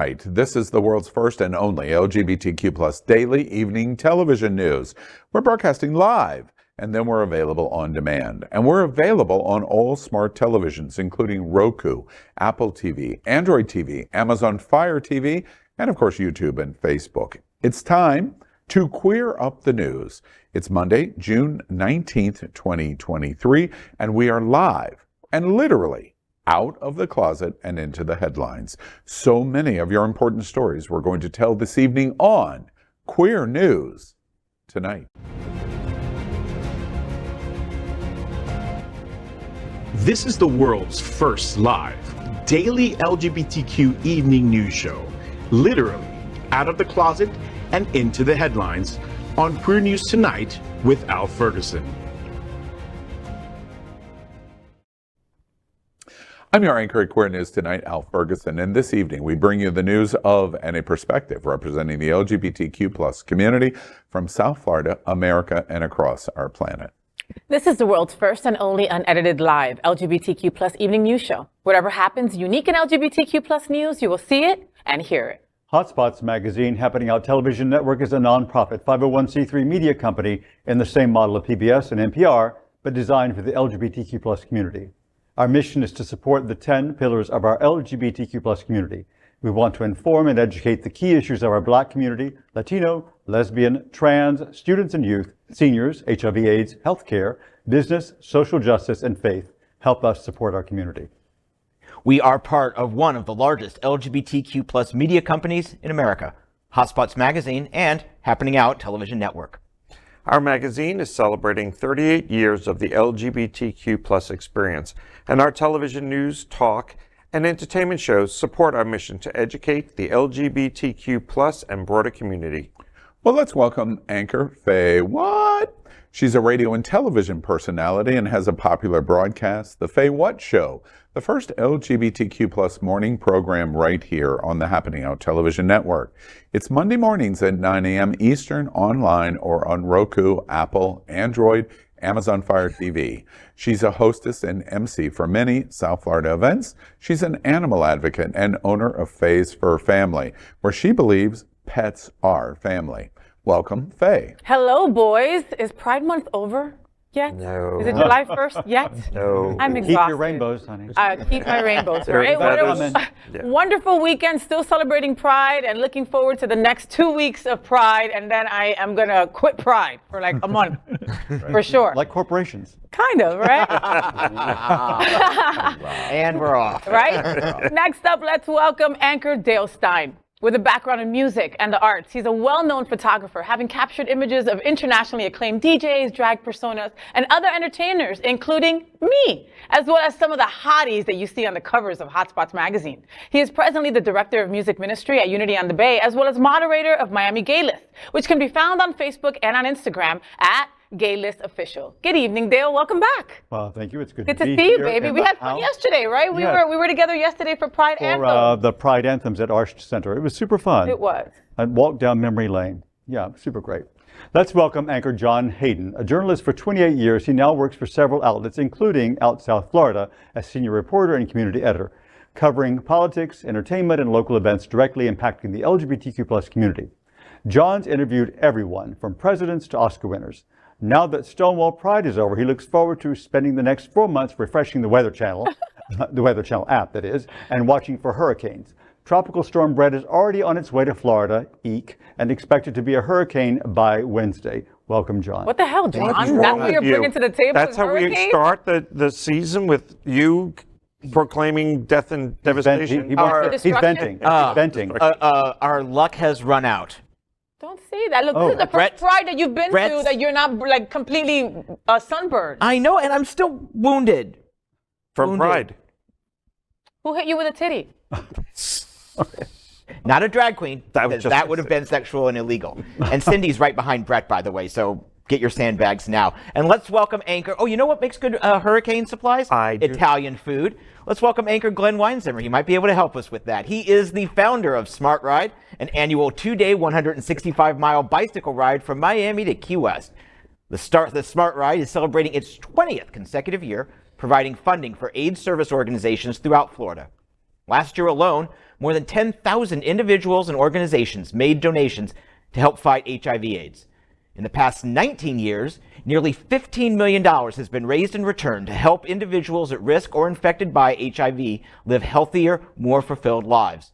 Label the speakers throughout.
Speaker 1: Right. This is the world's first and only LGBTQ plus daily evening television news. We're broadcasting live, and then we're available on demand. And we're available on all smart televisions, including Roku, Apple TV, Android TV, Amazon Fire TV, and of course YouTube and Facebook. It's time to queer up the news. It's Monday, June 19th, 2023, and we are live and literally out of the closet and into the headlines. So many of your important stories we're going to tell this evening on Queer News Tonight.
Speaker 2: This is the world's first live daily LGBTQ evening news show, literally out of the closet and into the headlines on Queer News Tonight with Al Ferguson.
Speaker 1: I'm your anchor at Queer News Tonight, Al Ferguson, and this evening we bring you the news of and a perspective representing the LGBTQ plus community from South Florida, America, and across our planet.
Speaker 3: This is the world's first and only unedited live LGBTQ plus evening news show. Whatever happens unique in LGBTQ plus news, you will see it and hear it.
Speaker 4: HOTspots magazine, Happening Out Television Network, is a nonprofit 501c3 media company in the same model of PBS and NPR, but designed for the LGBTQ plus community. Our mission is to support the 10 pillars of our LGBTQ plus community. We want to inform and educate the key issues of our Black community, Latino, lesbian, trans, students and youth, seniors, HIV/AIDS, healthcare, business, social justice, and faith. Help us support our community.
Speaker 5: We are part of one of the largest LGBTQ plus media companies in America, HOTspots Magazine and Happening Out Television Network.
Speaker 6: Our magazine is celebrating 38 years of the LGBTQ plus experience, and our television news, talk, and entertainment shows support our mission to educate the LGBTQ plus and broader community.
Speaker 1: Well, let's welcome anchor FayWhat. She's a radio and television personality and has a popular broadcast, The FayWhat Show, the first LGBTQ plus morning program right here on the Happening Out Television Network. It's Monday mornings at 9 a.m. Eastern, online or on Roku, Apple, Android, Amazon Fire TV. She's a hostess and MC for many South Florida events. She's an animal advocate and owner of Fay's Fur Family, where she believes pets are family. Welcome, Faye.
Speaker 3: Hello, boys. Is Pride Month over yet?
Speaker 6: No.
Speaker 3: Is it July 1st yet?
Speaker 6: No.
Speaker 3: I'm exhausted.
Speaker 4: Keep your rainbows, honey.
Speaker 3: Keep my rainbows, right? Wonderful weekend, still celebrating Pride and looking forward to the next 2 weeks of Pride, and then I am going to quit Pride for like a month, for sure.
Speaker 4: Like corporations.
Speaker 3: Kind of, right?
Speaker 5: And we're off.
Speaker 3: Right? Next up, let's welcome anchor Dale Stine. With a background in music and the arts, he's a well-known photographer, having captured images of internationally acclaimed DJs, drag personas, and other entertainers, including me, as well as some of the hotties that you see on the covers of HOTspots magazine. He is presently the director of music ministry at Unity on the Bay, as well as moderator of Miami Gay List, which can be found on Facebook and on Instagram at Gay List Official. Good evening, Dale. Welcome back.
Speaker 4: Well, thank you. It's good
Speaker 3: to
Speaker 4: be
Speaker 3: see you,
Speaker 4: here
Speaker 3: baby.
Speaker 4: in
Speaker 3: We
Speaker 4: the
Speaker 3: had fun
Speaker 4: house.
Speaker 3: yesterday, right? We
Speaker 4: Yes.
Speaker 3: were together yesterday for Pride Anthem.
Speaker 4: For the Pride Anthems at Arch Center. It was super fun.
Speaker 3: It was.
Speaker 4: I walked down memory lane. Yeah, super great. Let's welcome anchor John Hayden. A journalist for 28 years, he now works for several outlets, including Out South Florida, as senior reporter and community editor, covering politics, entertainment, and local events directly impacting the LGBTQ plus community. John's interviewed everyone from presidents to Oscar winners. Now that Stonewall Pride is over, he looks forward to spending the next 4 months refreshing the Weather Channel, the Weather Channel app, that is, and watching for hurricanes. Tropical storm Brett is already on its way to Florida, eek, and expected to be a hurricane by Wednesday. Welcome, John.
Speaker 3: What the hell, John?
Speaker 6: What's
Speaker 3: That's
Speaker 6: wrong
Speaker 3: what you're
Speaker 6: with you?
Speaker 3: bringing to the table.
Speaker 6: That's
Speaker 3: is
Speaker 6: how we
Speaker 3: hurricanes?
Speaker 6: start the season, with you proclaiming death and devastation.
Speaker 4: He's venting. He's venting.
Speaker 5: Our luck has run out.
Speaker 3: Don't say that. Look,
Speaker 4: Oh.
Speaker 3: this is the
Speaker 5: Brett-
Speaker 3: first Pride that you've been to
Speaker 5: Brett's-
Speaker 3: that you're not like completely sunburned.
Speaker 5: I know, and I'm still wounded.
Speaker 6: From
Speaker 5: Wounded.
Speaker 6: Pride.
Speaker 3: Who hit you with a titty?
Speaker 5: Not a drag queen.
Speaker 6: That was
Speaker 5: because
Speaker 6: just
Speaker 5: that would have been sexual and illegal. And Cindy's right behind Brett, by the way, so get your sandbags now. And let's welcome anchor. Oh, you know what makes good hurricane supplies?
Speaker 6: I do.
Speaker 5: Italian food. Let's welcome anchor Glen Weinzimer. He might be able to help us with that. He is the founder of Smart Ride, an annual 2-day, 165-mile bicycle ride from Miami to Key West. The Smart Ride is celebrating its 20th consecutive year, providing funding for AIDS service organizations throughout Florida. Last year alone, more than 10,000 individuals and organizations made donations to help fight HIV/AIDS. In the past 19 years, nearly $15 million has been raised in return to help individuals at risk or infected by HIV live healthier, more fulfilled lives.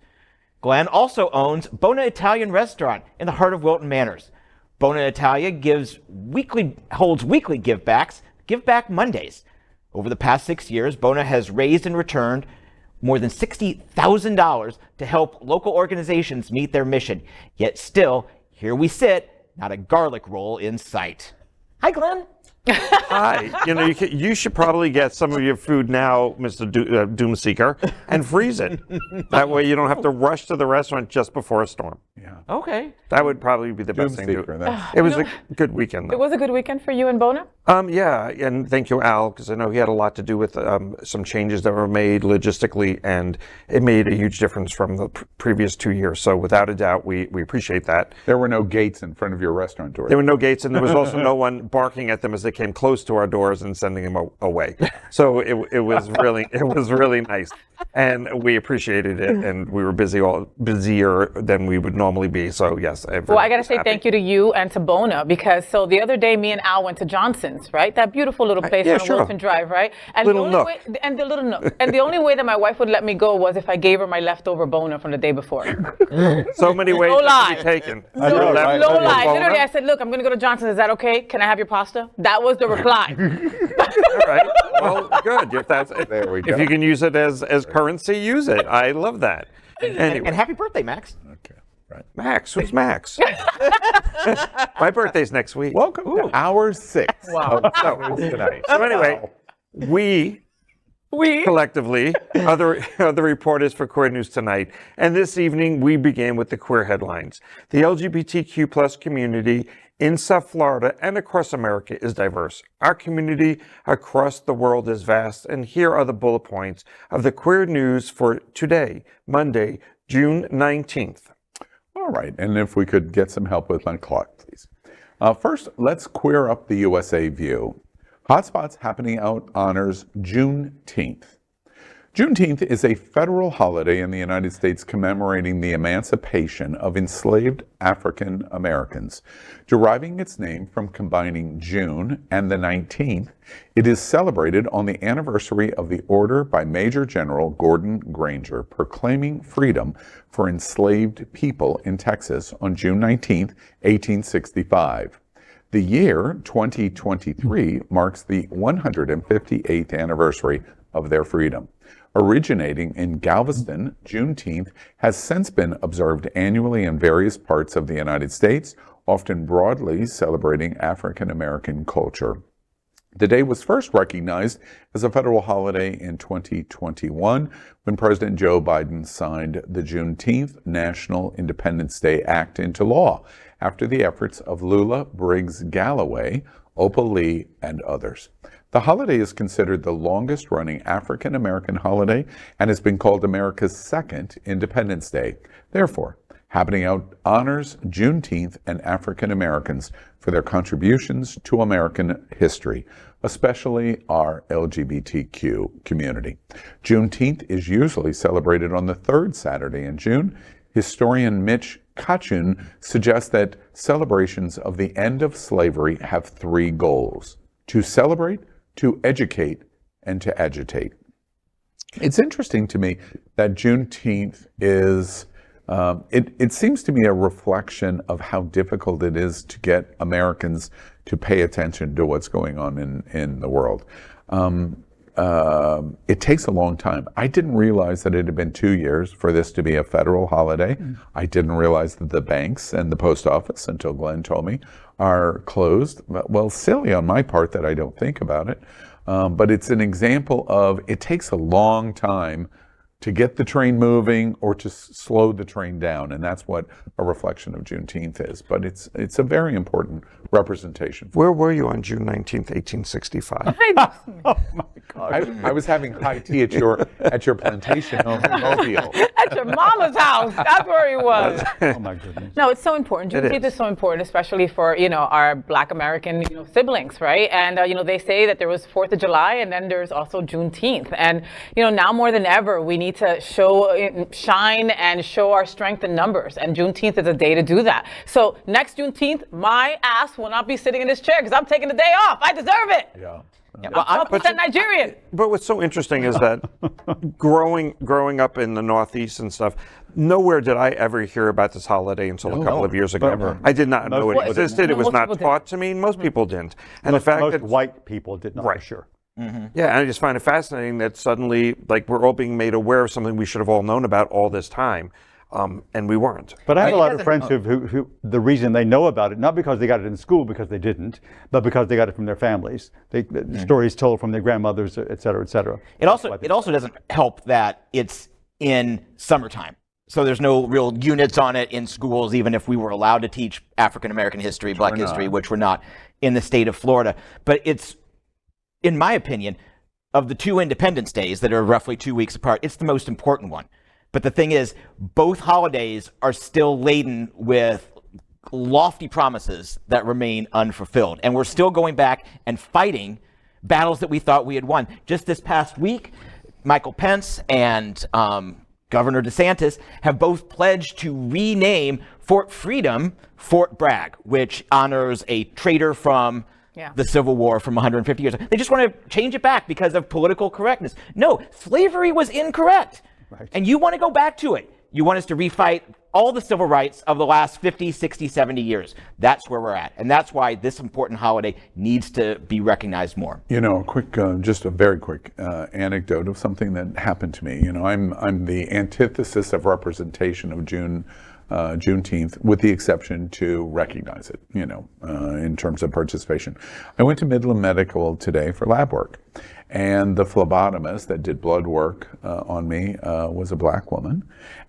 Speaker 5: Glen also owns Bona Italian Restaurant in the heart of Wilton Manors. Bona Italia holds weekly Give Back Mondays. Over the past 6 years, Bona has raised and returned more than $60,000 to help local organizations meet their mission. Yet still, here we sit, not a garlic roll in sight. Hi, Glen.
Speaker 6: Hi. You should probably get some of your food now, Mr. Doomseeker, and freeze it. That way you don't have to rush to the restaurant just before a storm.
Speaker 1: Yeah.
Speaker 5: Okay.
Speaker 6: That would probably be the best thing to do.
Speaker 1: Doomseeker,
Speaker 6: It was a good weekend, though.
Speaker 3: It was a good weekend for you and Bona?
Speaker 6: Yeah, and thank you, Al, because I know he had a lot to do with some changes that were made logistically, and it made a huge difference from the previous 2 years. So without a doubt, we appreciate that.
Speaker 1: There were no gates in front of your restaurant door.
Speaker 6: There were no gates, and there was also no one barking at them as they came close to our doors and sending them away. So it was really nice, and we appreciated it, and we were busier than we would normally be. So yes,
Speaker 3: well, I got to say thank you to you and to Bona, because so the other day me and Al went to Johnson's, right? That beautiful little place on Wilson Drive, right? And
Speaker 6: little
Speaker 3: the
Speaker 6: nook.
Speaker 3: And the only way that my wife would let me go was if I gave her my leftover Bona from the day before.
Speaker 6: So many ways
Speaker 3: No
Speaker 6: to
Speaker 3: lie.
Speaker 6: be taken.
Speaker 3: No lie. Literally, I said, look, I'm going to go to Johnson's. Is that okay? Can I have your pasta? That was the reply.
Speaker 6: All right. Well, good.
Speaker 1: There we go.
Speaker 6: If you can use it as currency, use it. I love that. Anyway.
Speaker 5: And happy birthday, Max.
Speaker 1: Okay, right.
Speaker 6: Max, who's Max? My birthday's next week.
Speaker 1: Welcome to hour 6 of tonight.
Speaker 6: So anyway, we collectively are the reporters for Queer News Tonight. And this evening, we begin with the queer headlines. The LGBTQ plus community in South Florida and across America is diverse. Our community across the world is vast. And here are the bullet points of the queer news for today, Monday, June 19th.
Speaker 1: All right, and if we could get some help with my clock, please. First, let's queer up the USA view. HOTspots Happening Out honors Juneteenth. Juneteenth is a federal holiday in the United States commemorating the emancipation of enslaved African Americans. Deriving its name from combining June and the 19th, it is celebrated on the anniversary of the order by Major General Gordon Granger proclaiming freedom for enslaved people in Texas on June 19, 1865. The year 2023 marks the 158th anniversary of their freedom. Originating in Galveston, Juneteenth has since been observed annually in various parts of the United States, often broadly celebrating African American culture. The day was first recognized as a federal holiday in 2021 when President Joe Biden signed the Juneteenth National Independence Day Act into law after the efforts of Lula Briggs Galloway, Opal Lee, and others. The holiday is considered the longest-running African-American holiday and has been called America's second Independence Day. Therefore, Happening Out honors Juneteenth and African Americans for their contributions to American history, especially our LGBTQ community. Juneteenth is usually celebrated on the third Saturday in June. Historian Mitch Kachun suggests that celebrations of the end of slavery have three goals: to celebrate, to educate, and to agitate. It's interesting to me that Juneteenth is, it seems to me a reflection of how difficult it is to get Americans to pay attention to what's going on in the world. It takes a long time. I didn't realize that it had been 2 years for this to be a federal holiday. I didn't realize that the banks and the post office, until Glenn told me, are closed. Well, silly on my part that I don't think about it. But it's an example of it takes a long time to get the train moving or to slow the train down. And that's what a reflection of Juneteenth is. But it's a very important representation.
Speaker 6: Where were you on June 19th, 1865?
Speaker 4: Oh my God.
Speaker 1: I was having high tea at your plantation home in Mobile.
Speaker 3: At your mama's house. That's where he was.
Speaker 4: Oh my goodness.
Speaker 3: No, it's so important. Juneteenth is so important, especially for, our Black American, siblings, right? And, they say that there was 4th of July and then there's also Juneteenth. And, now more than ever, we need need to shine and show our strength in numbers. And Juneteenth is a day to do that. So next Juneteenth, my ass will not be sitting in this chair because I'm taking the day off. I deserve it.
Speaker 1: Yeah.
Speaker 5: Yeah,
Speaker 3: Well, I'm 12% Nigerian.
Speaker 6: But what's so interesting is that growing up in the Northeast and stuff, nowhere did I ever hear about this holiday until a couple of years ago. I did not know it existed. It was not taught to me. Most people didn't. And the fact that
Speaker 4: white people did not, for sure.
Speaker 6: Yeah, and I just find it fascinating that suddenly, like, we're all being made aware of something we should have all known about all this time. And we weren't.
Speaker 4: But I have a lot of friends who the reason they know about it, not because they got it in school, because they didn't, but because they got it from their families. Stories told from their grandmothers, et cetera, et cetera.
Speaker 5: It also doesn't help that it's in summertime. So there's no real units on it in schools, even if we were allowed to teach African American history, Black history, which we're not in the state of Florida. But it's, in my opinion, of the two Independence Days that are roughly 2 weeks apart, it's the most important one. But the thing is, both holidays are still laden with lofty promises that remain unfulfilled. And we're still going back and fighting battles that we thought we had won. Just this past week, Michael Pence and Governor DeSantis have both pledged to rename Fort Freedom Fort Bragg, which honors a traitor from the Civil War from 150 years ago. They just want to change it back because of political correctness. No, slavery was incorrect. Right. And you want to go back to it. You want us to refight all the civil rights of the last 50, 60, 70 years. That's where we're at. And that's why this important holiday needs to be recognized more.
Speaker 1: You know, just a very quick anecdote of something that happened to me. You know, I'm the antithesis of representation of Juneteenth, with the exception to recognize it, you know, in terms of participation. I went to Midland Medical today for lab work. And the phlebotomist that did blood work on me was a black woman.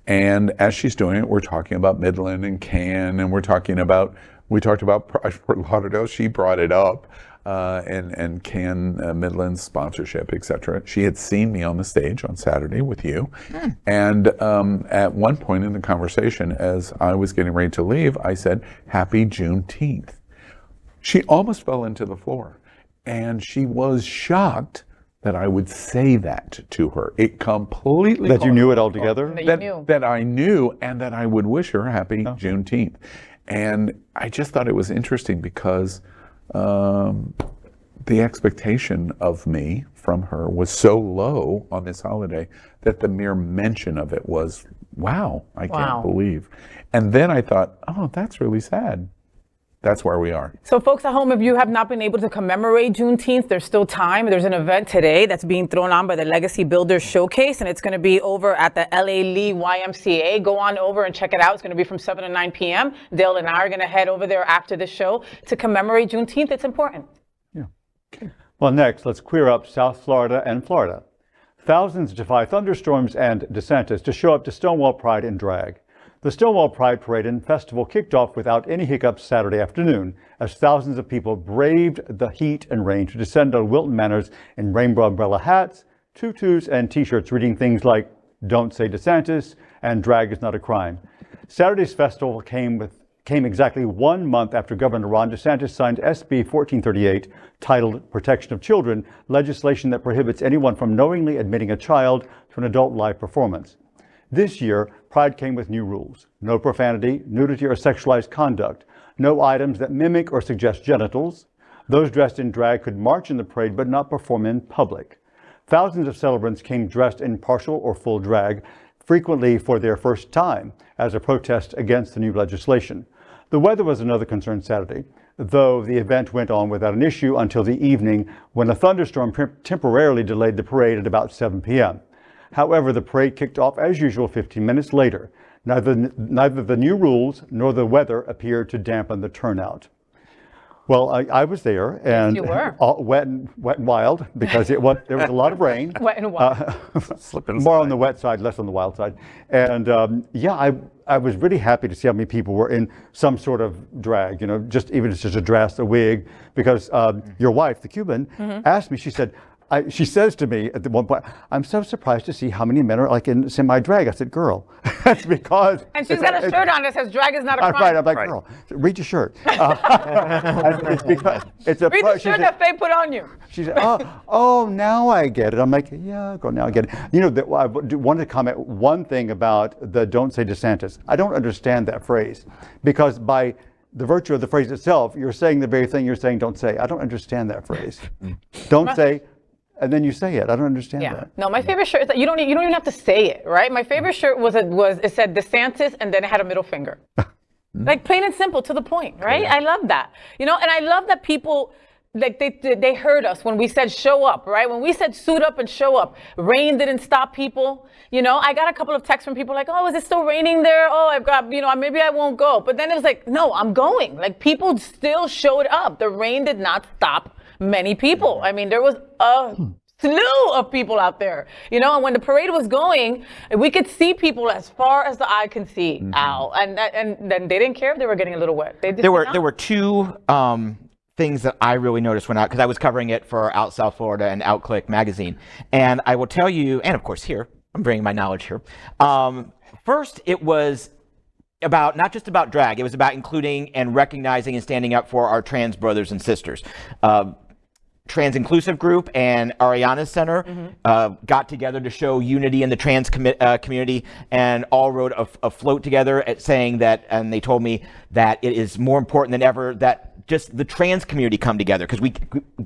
Speaker 1: And as she's doing it, we're talking about Midland and Can, and we talked about Pride Fort Lauderdale. She brought it up, and Can, Midland's sponsorship, etc. She had seen me on the stage on Saturday with you. And at one point in the conversation, as I was getting ready to leave, I said, "Happy Juneteenth." She almost fell into the floor. And she was shocked that I would say that to her. It completely...
Speaker 4: That you knew it altogether?
Speaker 1: That I knew, and that I would wish her happy Juneteenth. And I just thought it was interesting because the expectation of me from her was so low on this holiday that the mere mention of it was, wow, I can't believe. And then I thought, oh, that's really sad. That's where we are.
Speaker 3: So folks at home, if you have not been able to commemorate Juneteenth, there's still time. There's an event today that's being thrown on by the Legacy Builders Showcase, and it's going to be over at the LA Lee YMCA. Go on over and check it out. It's going to be from 7 to 9 p.m. Dale and I are going to head over there after the show to commemorate Juneteenth. It's important.
Speaker 4: Yeah. Okay. Well, next, let's queer up South Florida and Florida. Thousands defy thunderstorms and DeSantis to show up to Stonewall Pride in drag. The Stonewall Pride Parade and Festival kicked off without any hiccups Saturday afternoon, as thousands of people braved the heat and rain to descend on Wilton Manors in rainbow umbrella hats, tutus, and T-shirts reading things like "Don't Say DeSantis" and "Drag is not a crime." Saturday's festival came exactly 1 month after Governor Ron DeSantis signed SB 1438, titled Protection of Children, legislation that prohibits anyone from knowingly admitting a child to an adult live performance. This year, Pride came with new rules: no profanity, nudity, or sexualized conduct, no items that mimic or suggest genitals. Those dressed in drag could march in the parade but not perform in public. Thousands of celebrants came dressed in partial or full drag, frequently for their first time, as a protest against the new legislation. The weather was another concern Saturday, though the event went on without an issue until the evening, when a thunderstorm temporarily delayed the parade at about 7 p.m. However, the parade kicked off as usual 15 minutes later. Neither the new rules nor the weather appeared to dampen the turnout. Well, I was there, and
Speaker 3: yes, you were.
Speaker 4: Wet and wild, because there was a lot of rain.
Speaker 3: Wet and wild.
Speaker 4: More on the wet side, less on the wild side. And yeah, I was really happy to see how many people were in some sort of drag, you know, just even just a dress, a wig, because your wife, the Cuban, asked me, she said, she says to me at one point, I'm so surprised to see how many men are like in semi-drag. I said, girl, that's because...
Speaker 3: And she's got a shirt on that says drag is not a crime.
Speaker 4: Right, I'm like, girl, read your shirt. It's because it's a...
Speaker 3: Read the shirt that Faye put on you.
Speaker 4: She said, oh, now I get it. I'm like, yeah, girl, now I get it. You know, I wanted to comment one thing about the don't say DeSantis. I don't understand that phrase because by the virtue of the phrase itself, you're saying the very thing you're saying don't say. I don't understand that phrase. Don't say, and then you say it. I don't understand that.
Speaker 3: No, my favorite shirt is that you don't even have to say it, right? My favorite shirt it said DeSantis and then it had a middle finger. Like plain and simple, to the point, right? I love that. You know, and I love that people, like they heard us when we said show up, right? When we said suit up and show up, rain didn't stop people. You know, I got a couple of texts from people like, oh, is it still raining there? Oh, I've got, you know, maybe I won't go. But then it was like, no, I'm going. Like people still showed up. The rain did not stop many people. I mean, there was a slew of people out there, you know, and when the parade was going, we could see people as far as the eye can see, Al. And then they didn't care if they were getting a little wet. They just
Speaker 5: there were two things that I really noticed when out, because I was covering it for Out South Florida and Outclick magazine. And I will tell you, and of course here, I'm bringing my knowledge here. First, it was about, not just about drag, it was about including and recognizing and standing up for our trans brothers and sisters. Trans Inclusive Group and Ariana's Center got together to show unity in the trans community and all wrote a float together at saying that, and they told me that it is more important than ever that just the trans community come together because we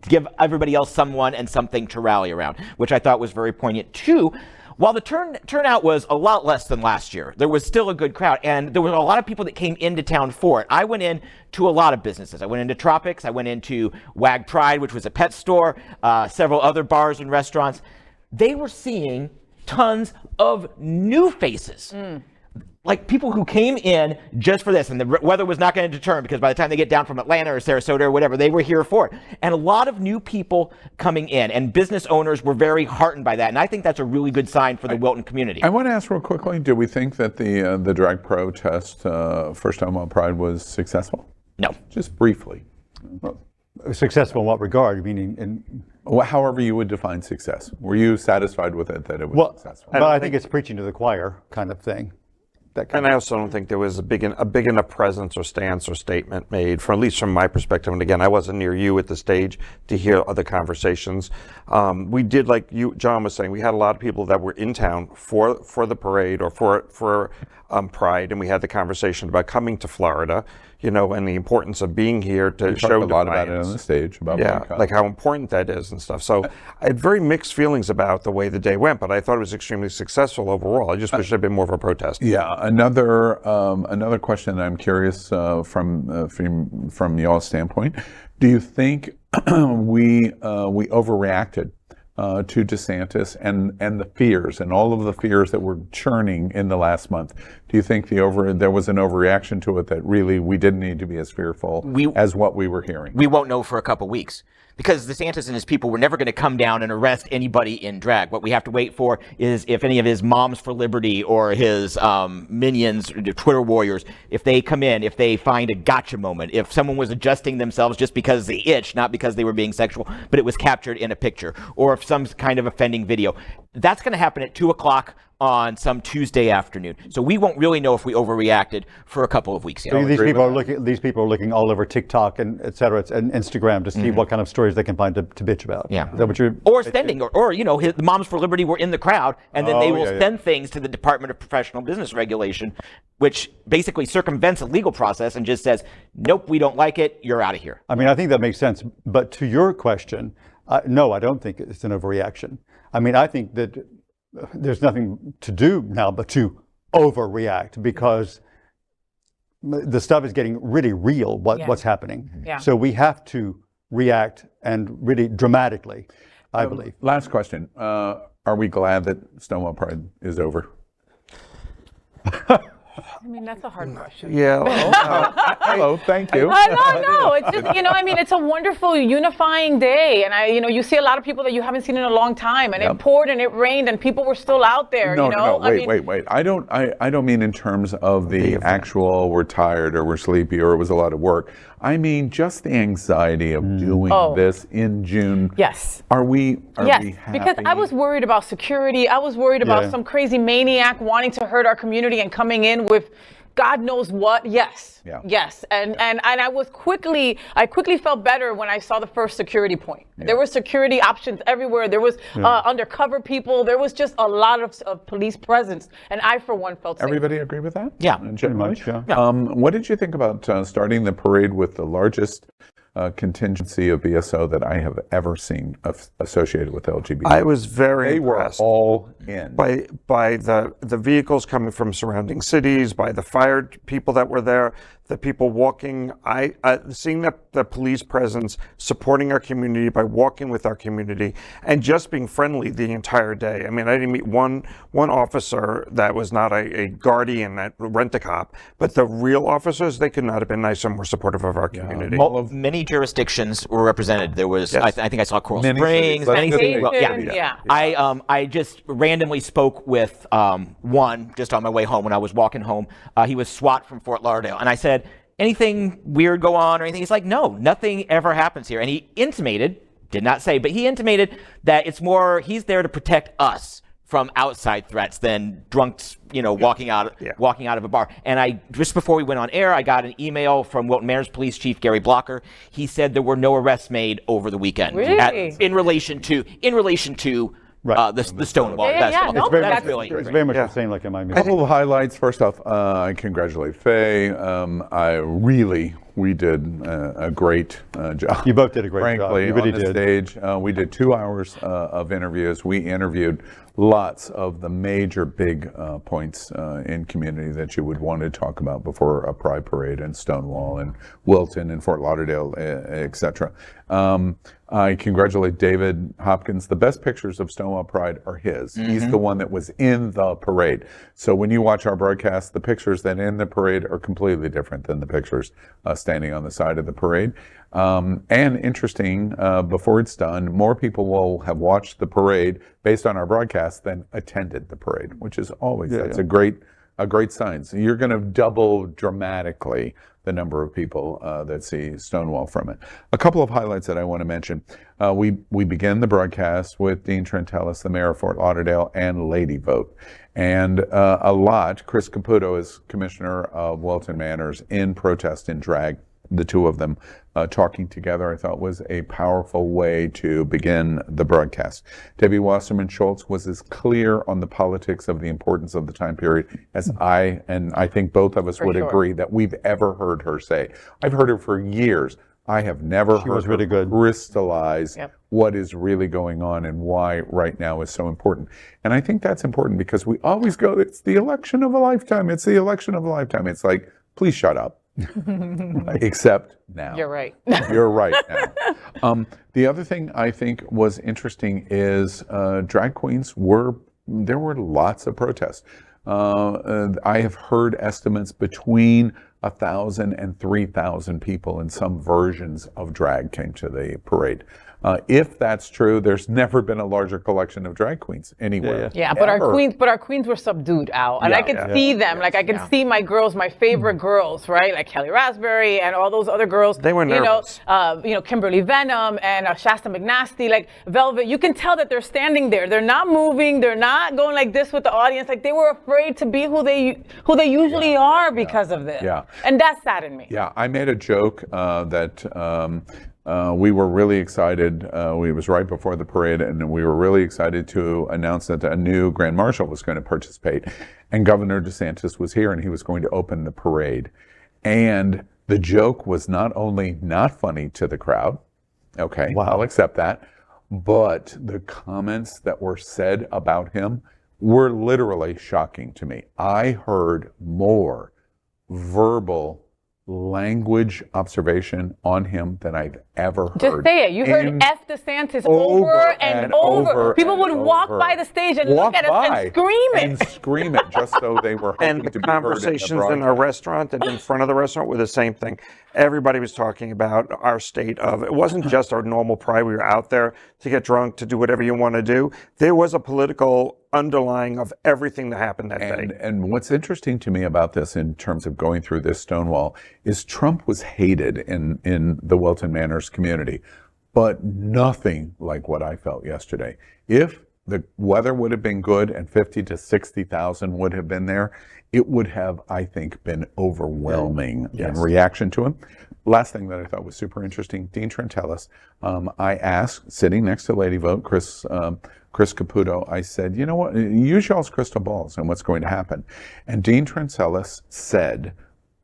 Speaker 5: give everybody else someone and something to rally around, which I thought was very poignant too. While the turnout was a lot less than last year, there was still a good crowd, and there were a lot of people that came into town for it. I went in to a lot of businesses. I went into Tropics, I went into Wag Pride, which was a pet store, several other bars and restaurants. They were seeing tons of new faces. Like people who came in just for this, and the weather was not going to deter them because by the time they get down from Atlanta or Sarasota or whatever, they were here for it. And a lot of new people coming in, and business owners were very heartened by that. And I think that's a really good sign for the Wilton community.
Speaker 1: I want to ask real quickly, do we think that the drag protest for Stonewall Pride was successful?
Speaker 5: No.
Speaker 1: Just briefly.
Speaker 4: Well, successful in what regard? Meaning
Speaker 1: Well, however you would define success. Were you satisfied with it, that it was successful?
Speaker 4: But I think it's preaching to the choir kind of thing.
Speaker 6: And I also don't think there was a big enough presence or stance or statement made, at least from my perspective. And again, I wasn't near you at the stage to hear other conversations. We did, like John was saying, we had a lot of people that were in town for the parade or for Pride, and we had the conversation about coming to Florida, you know, and the importance of being here to show
Speaker 1: a lot about it on the stage.
Speaker 6: Like how important that is and stuff. So I had very mixed feelings about the way the day went, but I thought it was extremely successful overall. I just wish there had been more of a protest.
Speaker 1: Yeah, another question that I'm curious from y'all's standpoint. Do you think we overreacted to DeSantis and the fears and all of the fears that were churning in the last month? Do you think there was an overreaction to it that really we didn't need to be as fearful as what we were hearing?
Speaker 5: We won't know for a couple weeks because DeSantis and his people were never going to come down and arrest anybody in drag. What we have to wait for is if any of his Moms for Liberty or his minions, Twitter warriors, if they come in, if they find a gotcha moment, if someone was adjusting themselves just because they itched, not because they were being sexual, but it was captured in a picture, or if some kind of offending video. That's going to happen at 2 o'clock on some Tuesday afternoon. So we won't really know if we overreacted for a couple of weeks yet.
Speaker 4: So these people are looking all over TikTok and et cetera, and Instagram to see what kind of stories they can find to bitch about.
Speaker 5: Yeah.
Speaker 4: Is that what you're...
Speaker 5: Or sending, or you know, the Moms for Liberty were in the crowd, and then they will send things to the Department of Professional Business Regulation, which basically circumvents a legal process and just says, nope, we don't like it, you're out of here.
Speaker 4: I mean, I think that makes sense. But to your question, no, I don't think it's an overreaction. I mean, I think that there's nothing to do now but to overreact because the stuff is getting really real, what's happening.
Speaker 3: Yeah.
Speaker 4: So we have to react, and really dramatically, I believe.
Speaker 1: Last question. Are we glad that Stonewall Pride is over?
Speaker 3: I mean, that's a hard question.
Speaker 6: Yeah.
Speaker 1: Hello, thank you.
Speaker 3: No, it's just, I mean, it's a wonderful unifying day. And you see a lot of people that you haven't seen in a long time, and it poured and it rained and people were still out there,
Speaker 1: No, wait. I don't mean in terms of the actual we're tired or we're sleepy or it was a lot of work. I mean just the anxiety of doing this in June.
Speaker 3: Yes.
Speaker 1: Are we happy?
Speaker 3: Because I was worried about security. I was worried about some crazy maniac wanting to hurt our community and coming in with God knows what. Yes.
Speaker 1: Yeah.
Speaker 3: Yes. And I quickly felt better when I saw the first security point. Yeah. There were security options everywhere. There was undercover people. There was just a lot of police presence. And I, for one, felt safe.
Speaker 1: Everybody agree with that?
Speaker 5: Yeah.
Speaker 4: Pretty much, yeah.
Speaker 1: What did you think about starting the parade with the largest contingency of BSO that I have ever seen associated with LGBT?
Speaker 6: I was very
Speaker 1: They
Speaker 6: impressed.
Speaker 1: were all in.
Speaker 6: By the vehicles coming from surrounding cities, by the fire people that were there, the people walking. Seeing the police presence, supporting our community by walking with our community, and just being friendly the entire day. I mean, I didn't meet one officer that was not a guardian at Rent-A-Cop, but the real officers, they could not have been nicer and more supportive of our community.
Speaker 5: Many jurisdictions were represented. There was, I think I saw Coral Springs,
Speaker 1: many cities.
Speaker 5: I just randomly spoke with one just on my way home when I was walking home. He was SWAT from Fort Lauderdale, and I said, anything weird go on or anything? He's like, no, nothing ever happens here. And he intimated, did not say, but he intimated that it's more, he's there to protect us from outside threats than drunks, walking out of a bar. And just before we went on air, I got an email from Wilton Manor's Police Chief Gary Blocker. He said there were no arrests made over the weekend in relation to the Stonewall.
Speaker 4: It's very much the same like in Miami.
Speaker 1: A couple of highlights. First off, I congratulate Faye. We did a great job.
Speaker 4: You both did a great job.
Speaker 1: Frankly,
Speaker 4: You really
Speaker 1: on the
Speaker 4: did.
Speaker 1: stage. We did 2 hours of interviews. We interviewed lots of the major big points in community that you would want to talk about before a Pride Parade in Stonewall and Wilton and Fort Lauderdale, etc. I congratulate David Hopkins. The best pictures of Stonewall Pride are his. Mm-hmm. He's the one that was in the parade. So when you watch our broadcast, the pictures that in the parade are completely different than the pictures standing on the side of the parade. And interesting, before it's done, more people will have watched the parade based on our broadcast than attended the parade, which is always, that's a great sign. So you're going to double dramatically the number of people that see Stonewall from it. A couple of highlights that I want to mention. We began the broadcast with Dean Trentalis, the mayor of Fort Lauderdale, and Lady Vote. And Chris Caputo is commissioner of Wilton Manors in protest in drag. The two of them talking together, I thought, was a powerful way to begin the broadcast. Debbie Wasserman Schultz was as clear on the politics of the importance of the time period as I think both of us would agree that we've ever heard her say. I've heard her for years. I have never heard her crystallize what is really going on and why right now is so important. And I think that's important because we always go, it's the election of a lifetime. It's the election of a lifetime. It's like, please shut up. Except now.
Speaker 3: You're right.
Speaker 1: You're right now. The other thing I think was interesting is drag queens there were lots of protests. I have heard estimates between 1,000 and 3,000 people in some versions of drag came to the parade. If that's true, there's never been a larger collection of drag queens anywhere.
Speaker 3: Yeah, but our queens were subdued, Al, and I could see them. Like I could see my girls, my favorite girls, right? Like Kelly Raspberry and all those other girls.
Speaker 6: They were nervous.
Speaker 3: Kimberly Venom and Shasta McNasty, like Velvet. You can tell that they're standing there. They're not moving. They're not going like this with the audience. Like they were afraid to be who they usually are because of this.
Speaker 1: Yeah.
Speaker 3: And that saddened me.
Speaker 1: Yeah, I made a joke that. We were really excited. It was right before the parade, and we were really excited to announce that a new Grand Marshal was going to participate. And Governor DeSantis was here, and he was going to open the parade. And the joke was not only not funny to the crowd, okay, I'll accept that, but the comments that were said about him were literally shocking to me. I heard more verbal language observation on him than I've ever heard.
Speaker 3: Just say it. You heard F DeSantis over and over. People would walk by the stage and look at us and scream it.
Speaker 1: And scream it just so they were hoping
Speaker 6: And the
Speaker 1: to be heard
Speaker 6: conversations
Speaker 1: in
Speaker 6: in our restaurant and in front of the restaurant were the same thing. Everybody was talking about our state of, it wasn't just our normal pride. We were out there to get drunk, to do whatever you want to do. There was a political underlying of everything that happened that day.
Speaker 1: And what's interesting to me about this in terms of going through this Stonewall is Trump was hated in the Wilton Manors community, but nothing like what I felt yesterday. If the weather would have been good and 50 to 60,000 would have been there, it would have, I think, been overwhelming in reaction to him. Last thing that I thought was super interesting, Dean Trentalis, I asked, sitting next to Lady Vote, Chris Caputo, I said, you know what, use y'all's crystal balls and what's going to happen. And Dean Trentalis said,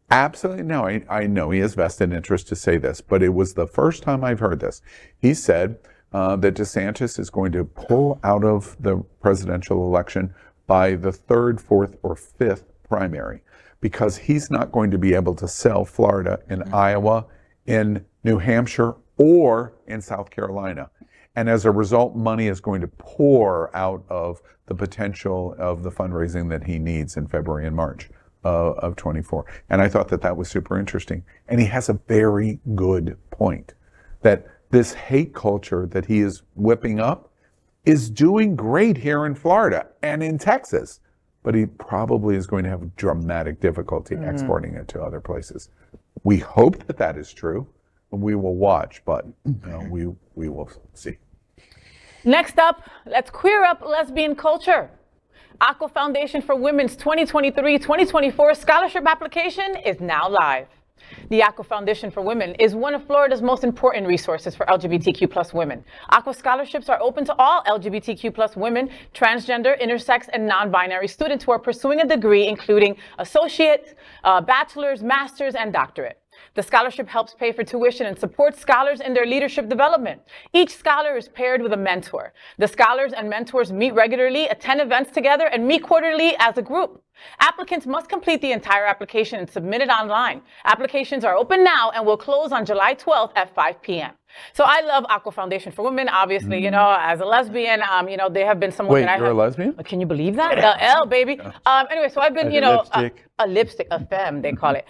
Speaker 1: absolutely, no, I know he has vested interest to say this, but it was the first time I've heard this. He said that DeSantis is going to pull out of the presidential election by the 3rd, 4th, or 5th primary, because he's not going to be able to sell Florida in Iowa, in New Hampshire, or in South Carolina. And as a result, money is going to pour out of the potential of the fundraising that he needs in February and March of 24. And I thought that that was super interesting. And he has a very good point, that this hate culture that he is whipping up is doing great here in Florida and in Texas, but he probably is going to have dramatic difficulty exporting it to other places. We hope that that is true. We will watch, but we will see.
Speaker 3: Next up, let's queer up lesbian culture. AQUA Foundation for Women's 2023-2024 scholarship application is now live. The AQUA Foundation for Women is one of Florida's most important resources for LGBTQ plus women. AQUA scholarships are open to all LGBTQ plus women, transgender, intersex, and non-binary students who are pursuing a degree including associate, bachelor's, master's, and doctorate. The scholarship helps pay for tuition and supports scholars in their leadership development. Each scholar is paired with a mentor. The scholars and mentors meet regularly, attend events together, and meet quarterly as a group. Applicants must complete the entire application and submit it online. Applications are open now and will close on July 12th at 5 p.m. So I love AQUA Foundation for Women, obviously, you know, as a lesbian, you know, there have been some women.
Speaker 1: Wait, you're a lesbian?
Speaker 3: Can you believe that? L, baby. Anyway, so I've been, you know, a lipstick, a femme, they call it.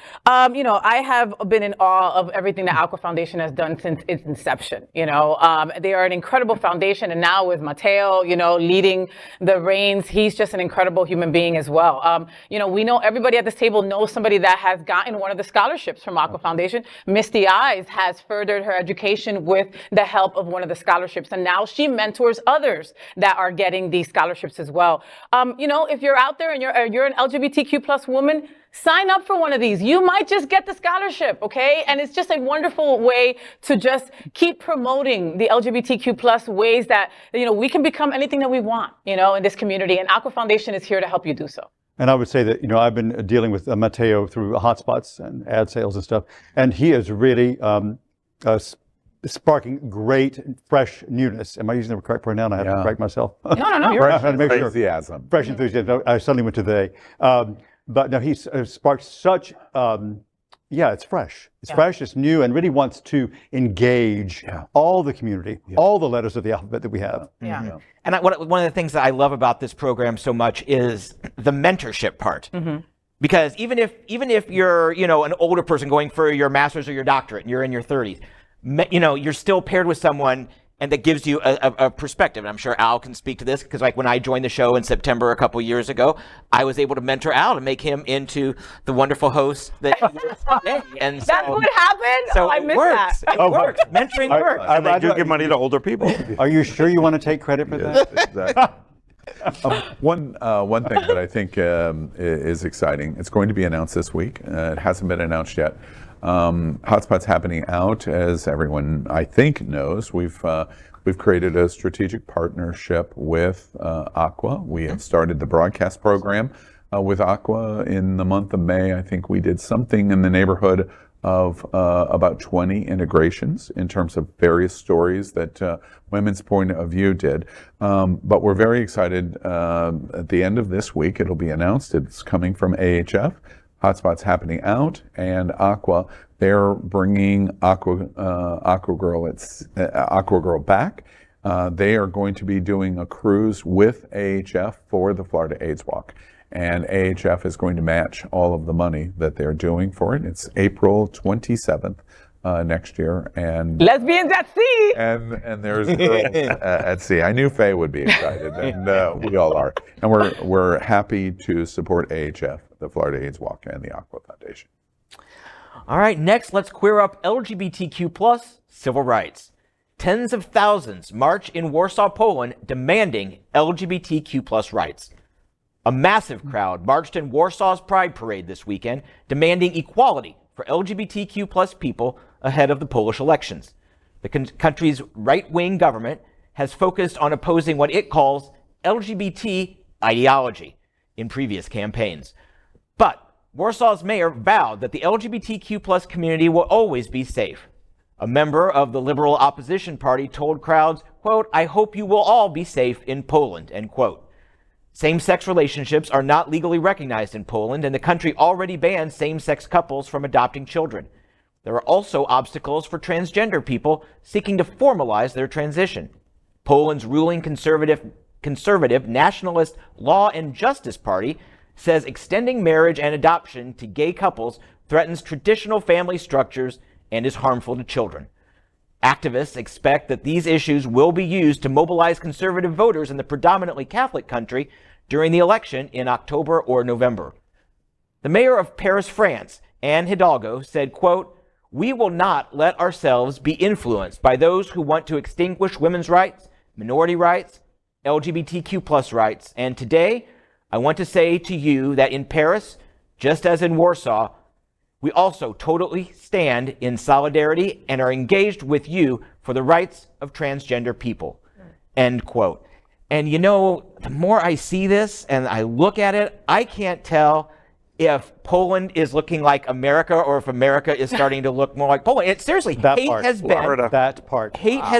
Speaker 3: You know, I have been in awe of everything that AQUA Foundation has done since its inception. You know, they are an incredible foundation, and now with Mateo, you know, leading the reins, he's just an incredible human being as well. You know, we know everybody at this table knows somebody that has gotten one of the scholarships from AQUA Foundation. Misty Eyes has furthered her education with the help of one of the scholarships, and now she mentors others that are getting these scholarships as well. You know, if you're out there and you're an LGBTQ plus woman, sign up for one of these. You might just get the scholarship, okay? And it's just a wonderful way to just keep promoting the LGBTQ plus ways that, you know, we can become anything that we want, you know, in this community. And AQUA Foundation is here to help you do so.
Speaker 4: And I would say that, you know, I've been dealing with Mateo through HOTspots and ad sales and stuff, and he is really sparking great, fresh newness. Am I using the correct pronoun? I have to correct myself.
Speaker 3: No.
Speaker 1: Fresh enthusiasm.
Speaker 4: Fresh enthusiasm. I suddenly went to the but no, he's sparked such, it's fresh. It's fresh, it's new, and really wants to engage all the community, all the letters of the alphabet that we have.
Speaker 5: And one of the things that I love about this program so much is the mentorship part. Because even if you're, you know, an older person going for your master's or your doctorate and you're in your 30s, you know, you're still paired with someone and that gives you a perspective. And I'm sure Al can speak to this, because like when I joined the show in September a couple years ago, I was able to mentor Al to make him into the wonderful host that he is today. And
Speaker 3: that's what happened?
Speaker 5: So
Speaker 3: I missed that.
Speaker 5: It works. Mentoring works.
Speaker 6: And they do give money to older people.
Speaker 4: Are you sure you want to take credit for that?
Speaker 1: Exactly. One thing that I think is exciting, it's going to be announced this week. It hasn't been announced yet. HOTspots happening out, as everyone I think knows. We've created a strategic partnership with AQUA. We have started the broadcast program with AQUA in the month of May. I think we did something in the neighborhood of about 20 integrations in terms of various stories that Women's Point of View did. But we're very excited. At the end of this week, it'll be announced. It's coming from AHF. HOTspots happening out, and AQUA, they're bringing AQUA Girl back. They are going to be doing a cruise with AHF for the Florida AIDS Walk. And AHF is going to match all of the money that they're doing for it. It's April 27th next year. And
Speaker 3: lesbians at sea.
Speaker 1: And there's girls at sea. I knew Faye would be excited, and we all are. And we're happy to support AHF, the Florida AIDS Walk, and the AQUA Foundation.
Speaker 5: All right, next, let's queer up LGBTQ plus civil rights. Tens of thousands march in Warsaw, Poland, demanding LGBTQ plus rights. A massive crowd marched in Warsaw's Pride Parade this weekend, demanding equality for LGBTQ plus people ahead of the Polish elections. The country's right-wing government has focused on opposing what it calls LGBT ideology in previous campaigns. But Warsaw's mayor vowed that the LGBTQ plus community will always be safe. A member of the liberal opposition party told crowds, quote, "I hope you will all be safe in Poland," end quote. Same-sex relationships are not legally recognized in Poland, and the country already bans same-sex couples from adopting children. There are also obstacles for transgender people seeking to formalize their transition. Poland's ruling conservative Nationalist Law and Justice Party says extending marriage and adoption to gay couples threatens traditional family structures and is harmful to children. Activists expect that these issues will be used to mobilize conservative voters in the predominantly Catholic country during the election in October or November. The mayor of Paris, France, Anne Hidalgo, said, quote, "We will not let ourselves be influenced by those who want to extinguish women's rights, minority rights, LGBTQ plus rights. And today, I want to say to you that in Paris, just as in Warsaw, we also totally stand in solidarity and are engaged with you for the rights of transgender people," end quote. And you know, the more I see this and I look at it, I can't tell if Poland is looking like America or if America is starting to look more like Poland. Seriously, hate has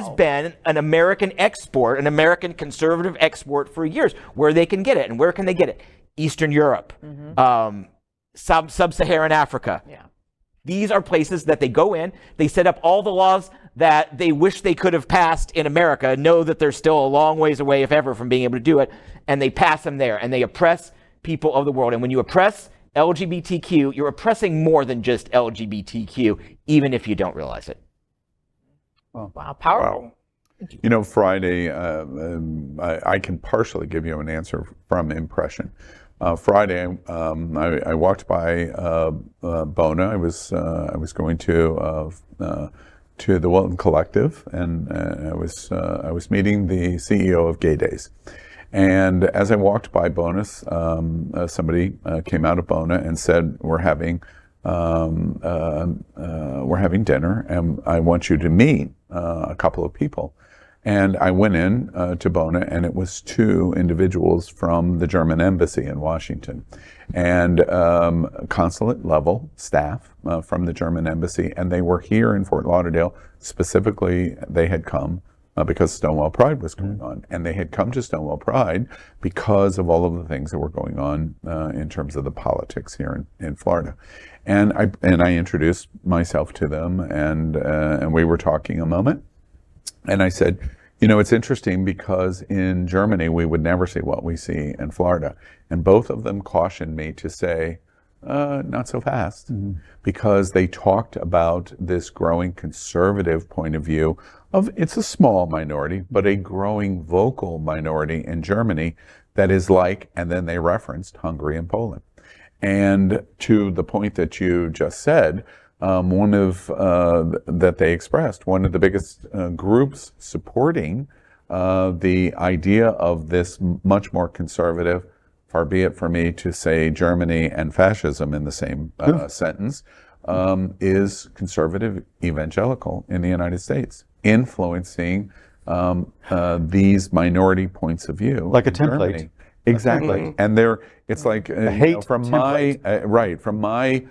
Speaker 5: been an American export, an American conservative export for years. Where they can get it, and where can they get it? Eastern Europe, Sub-Saharan Africa.
Speaker 3: Yeah.
Speaker 5: These are places that they go in, they set up all the laws that they wish they could have passed in America, know that they're still a long ways away, if ever, from being able to do it, and they pass them there, and they oppress people of the world. And when you oppress LGBTQ, you're oppressing more than just LGBTQ, even if you don't realize it.
Speaker 3: Wow, powerful.
Speaker 6: Wow.
Speaker 1: You know, Friday, I can partially give you an answer from impression. Friday, I walked by Bona. I was going to the Wilton Collective, and I was meeting the CEO of Gay Days. And as I walked by Bonus, somebody came out of Bona and said, "We're having dinner, and I want you to meet a couple of people." And I went in to Bona, and it was two individuals from the German embassy in Washington, and consulate level staff from the German embassy, and they were here in Fort Lauderdale. Specifically, they had come because Stonewall Pride was going on, and they had come to Stonewall Pride because of all of the things that were going on in terms of the politics here in Florida. And I introduced myself to them, and we were talking a moment, and I said, you know, it's interesting because in Germany we would never see what we see in Florida, and both of them cautioned me to say, not so fast, because they talked about this growing conservative point of view of it's a small minority, but a growing vocal minority in Germany that is like, and then they referenced Hungary and Poland. And to the point that you just said, one of that they expressed, one of the biggest groups supporting the idea of this much more conservative, far be it for me to say Germany and fascism in the same sentence, is conservative evangelical in the United States, influencing these minority points of view.
Speaker 4: Like a template.
Speaker 1: Germany. Exactly. And it's like, from my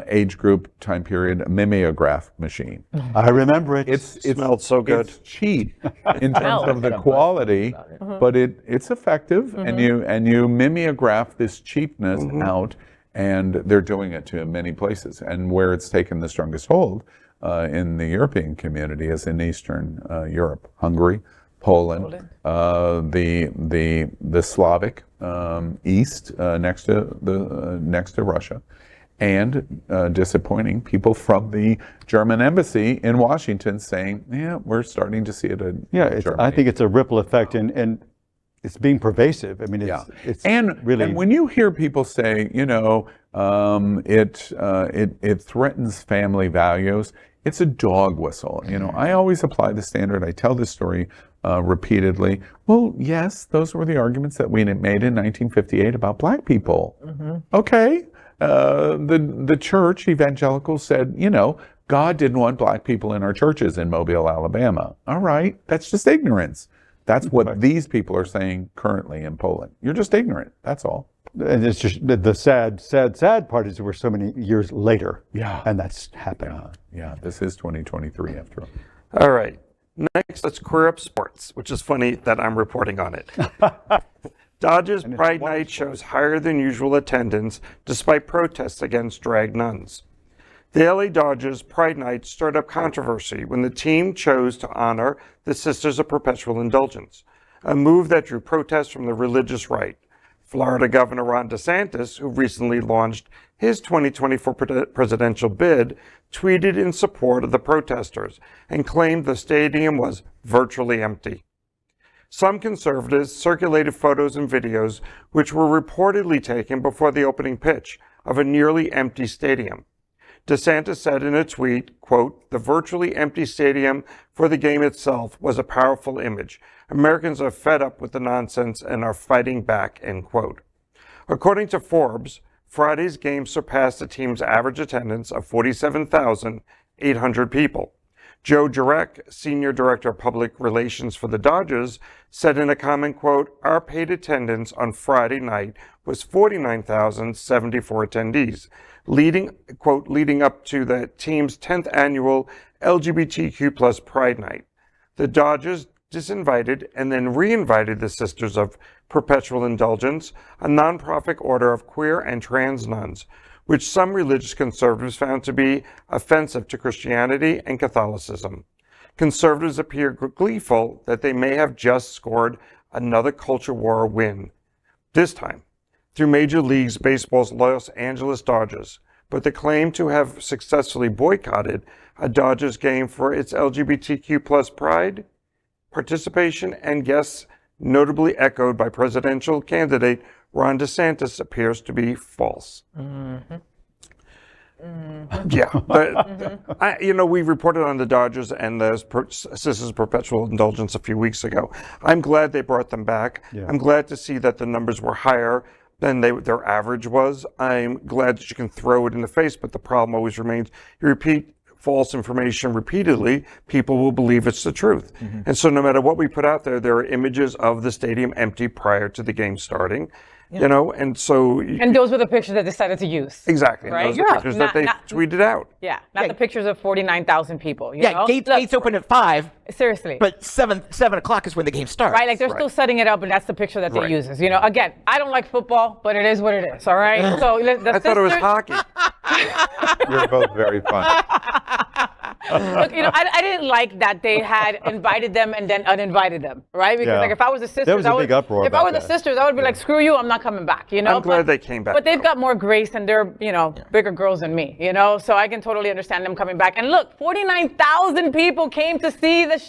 Speaker 1: age group time period, a mimeograph machine.
Speaker 4: I remember it.
Speaker 1: It
Speaker 6: smelled so good.
Speaker 1: It's cheap in terms of the quality, but it's effective, and you mimeograph this cheapness out, And they're doing it to many places. And where it's taken the strongest hold in the European community is in Eastern Europe, Hungary, Poland. The Slavic east next to Russia, and disappointing people from the German embassy in Washington saying, "Yeah, we're starting to see it in Germany."
Speaker 4: I think it's a ripple effect, and it's being pervasive. I mean, it's really.
Speaker 1: And when you hear people say, you know, it threatens family values, it's a dog whistle. You know, I always apply the standard. I tell this story repeatedly. Well, yes, those were the arguments that we made in 1958 about black people. Okay. The church, evangelicals, said, you know, God didn't want black people in our churches in Mobile, Alabama. All right. That's just ignorance. That's what these people are saying currently in Poland. You're just ignorant. That's all.
Speaker 4: And it's just the sad part is we're so many years later.
Speaker 1: Yeah.
Speaker 4: And that's happening.
Speaker 1: Yeah. This is 2023 after all.
Speaker 6: All right. Next, let's queer up sports, which is funny that I'm reporting on it. Dodgers Pride Night shows higher than usual attendance despite protests against drag nuns. The LA Dodgers Pride Night stirred up controversy when the team chose to honor the Sisters of Perpetual Indulgence, a move that drew protests from the religious right. Florida Governor Ron DeSantis, who recently launched his 2024 presidential bid, tweeted in support of the protesters and claimed the stadium was virtually empty. Some conservatives circulated photos and videos which were reportedly taken before the opening pitch of a nearly empty stadium. DeSantis said in a tweet, quote, "The virtually empty stadium for the game itself was a powerful image. Americans are fed up with the nonsense and are fighting back," end quote. According to Forbes, Friday's game surpassed the team's average attendance of 47,800 people. Joe Jurek, Senior Director of Public Relations for the Dodgers, said in a comment, quote, "Our paid attendance on Friday night was 49,074 attendees, leading up to the team's 10th annual LGBTQ plus Pride Night. The Dodgers disinvited and then reinvited the Sisters of Perpetual Indulgence, a nonprofit order of queer and trans nuns, which some religious conservatives found to be offensive to Christianity and Catholicism. Conservatives appear gleeful that they may have just scored another culture war win, this time through Major League Baseball's Los Angeles Dodgers, but the claim to have successfully boycotted a Dodgers game for its LGBTQ plus pride, participation, and guests notably echoed by presidential candidate Ron DeSantis appears to be false. Yeah, but we reported on the Dodgers and the Sisters of Perpetual Indulgence a few weeks ago. I'm glad they brought them back. Yeah. I'm glad to see that the numbers were higher than their average was. I'm glad that you can throw it in the face, but the problem always remains. You repeat false information repeatedly, people will believe it's the truth. And so no matter what we put out there are images of the stadium empty prior to the game starting. Yeah. And so...
Speaker 3: And those were the pictures that they decided to use.
Speaker 6: Exactly. Right? Those are the pictures that they tweeted out.
Speaker 3: Yeah, not the pictures of 49,000 people. You know?
Speaker 5: Gates open at 5.
Speaker 3: Seriously.
Speaker 5: But 7 o'clock is when the game starts.
Speaker 3: Right, like they're still setting it up, and that's the picture that they uses. Again, I don't like football, but it is what it is, all right? So
Speaker 6: I thought it was hockey.
Speaker 1: You're both very fun.
Speaker 3: Look, I didn't like that they had invited them and then uninvited them, right? Because like if I was the sisters,
Speaker 4: there was a big uproar
Speaker 3: if I was the sisters, I would be like, screw you, I'm not coming back.
Speaker 6: I'm glad they came back.
Speaker 3: But they've got more grace and they're, bigger girls than me, so I can totally understand them coming back. And look, 49,000 people came to see the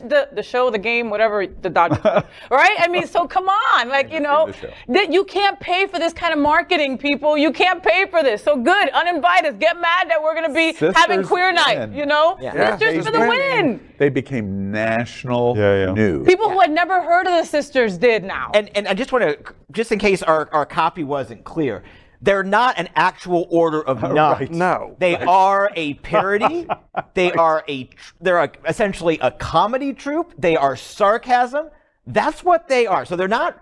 Speaker 3: show, the game, whatever the Dodgers, right? I mean, so come on, you can't pay for this kind of marketing, people. You can't pay for this. So good, uninvite us. Get mad that we're going to be having queer night, Sisters for the win.
Speaker 1: They became national news.
Speaker 3: People who had never heard of the sisters did now.
Speaker 5: And I just want to, just in case our copy wasn't clear, they're not an actual order of nuns.
Speaker 6: Right. No.
Speaker 5: They are a parody. They're essentially a comedy troupe. They are sarcasm. That's what they are. So they're not,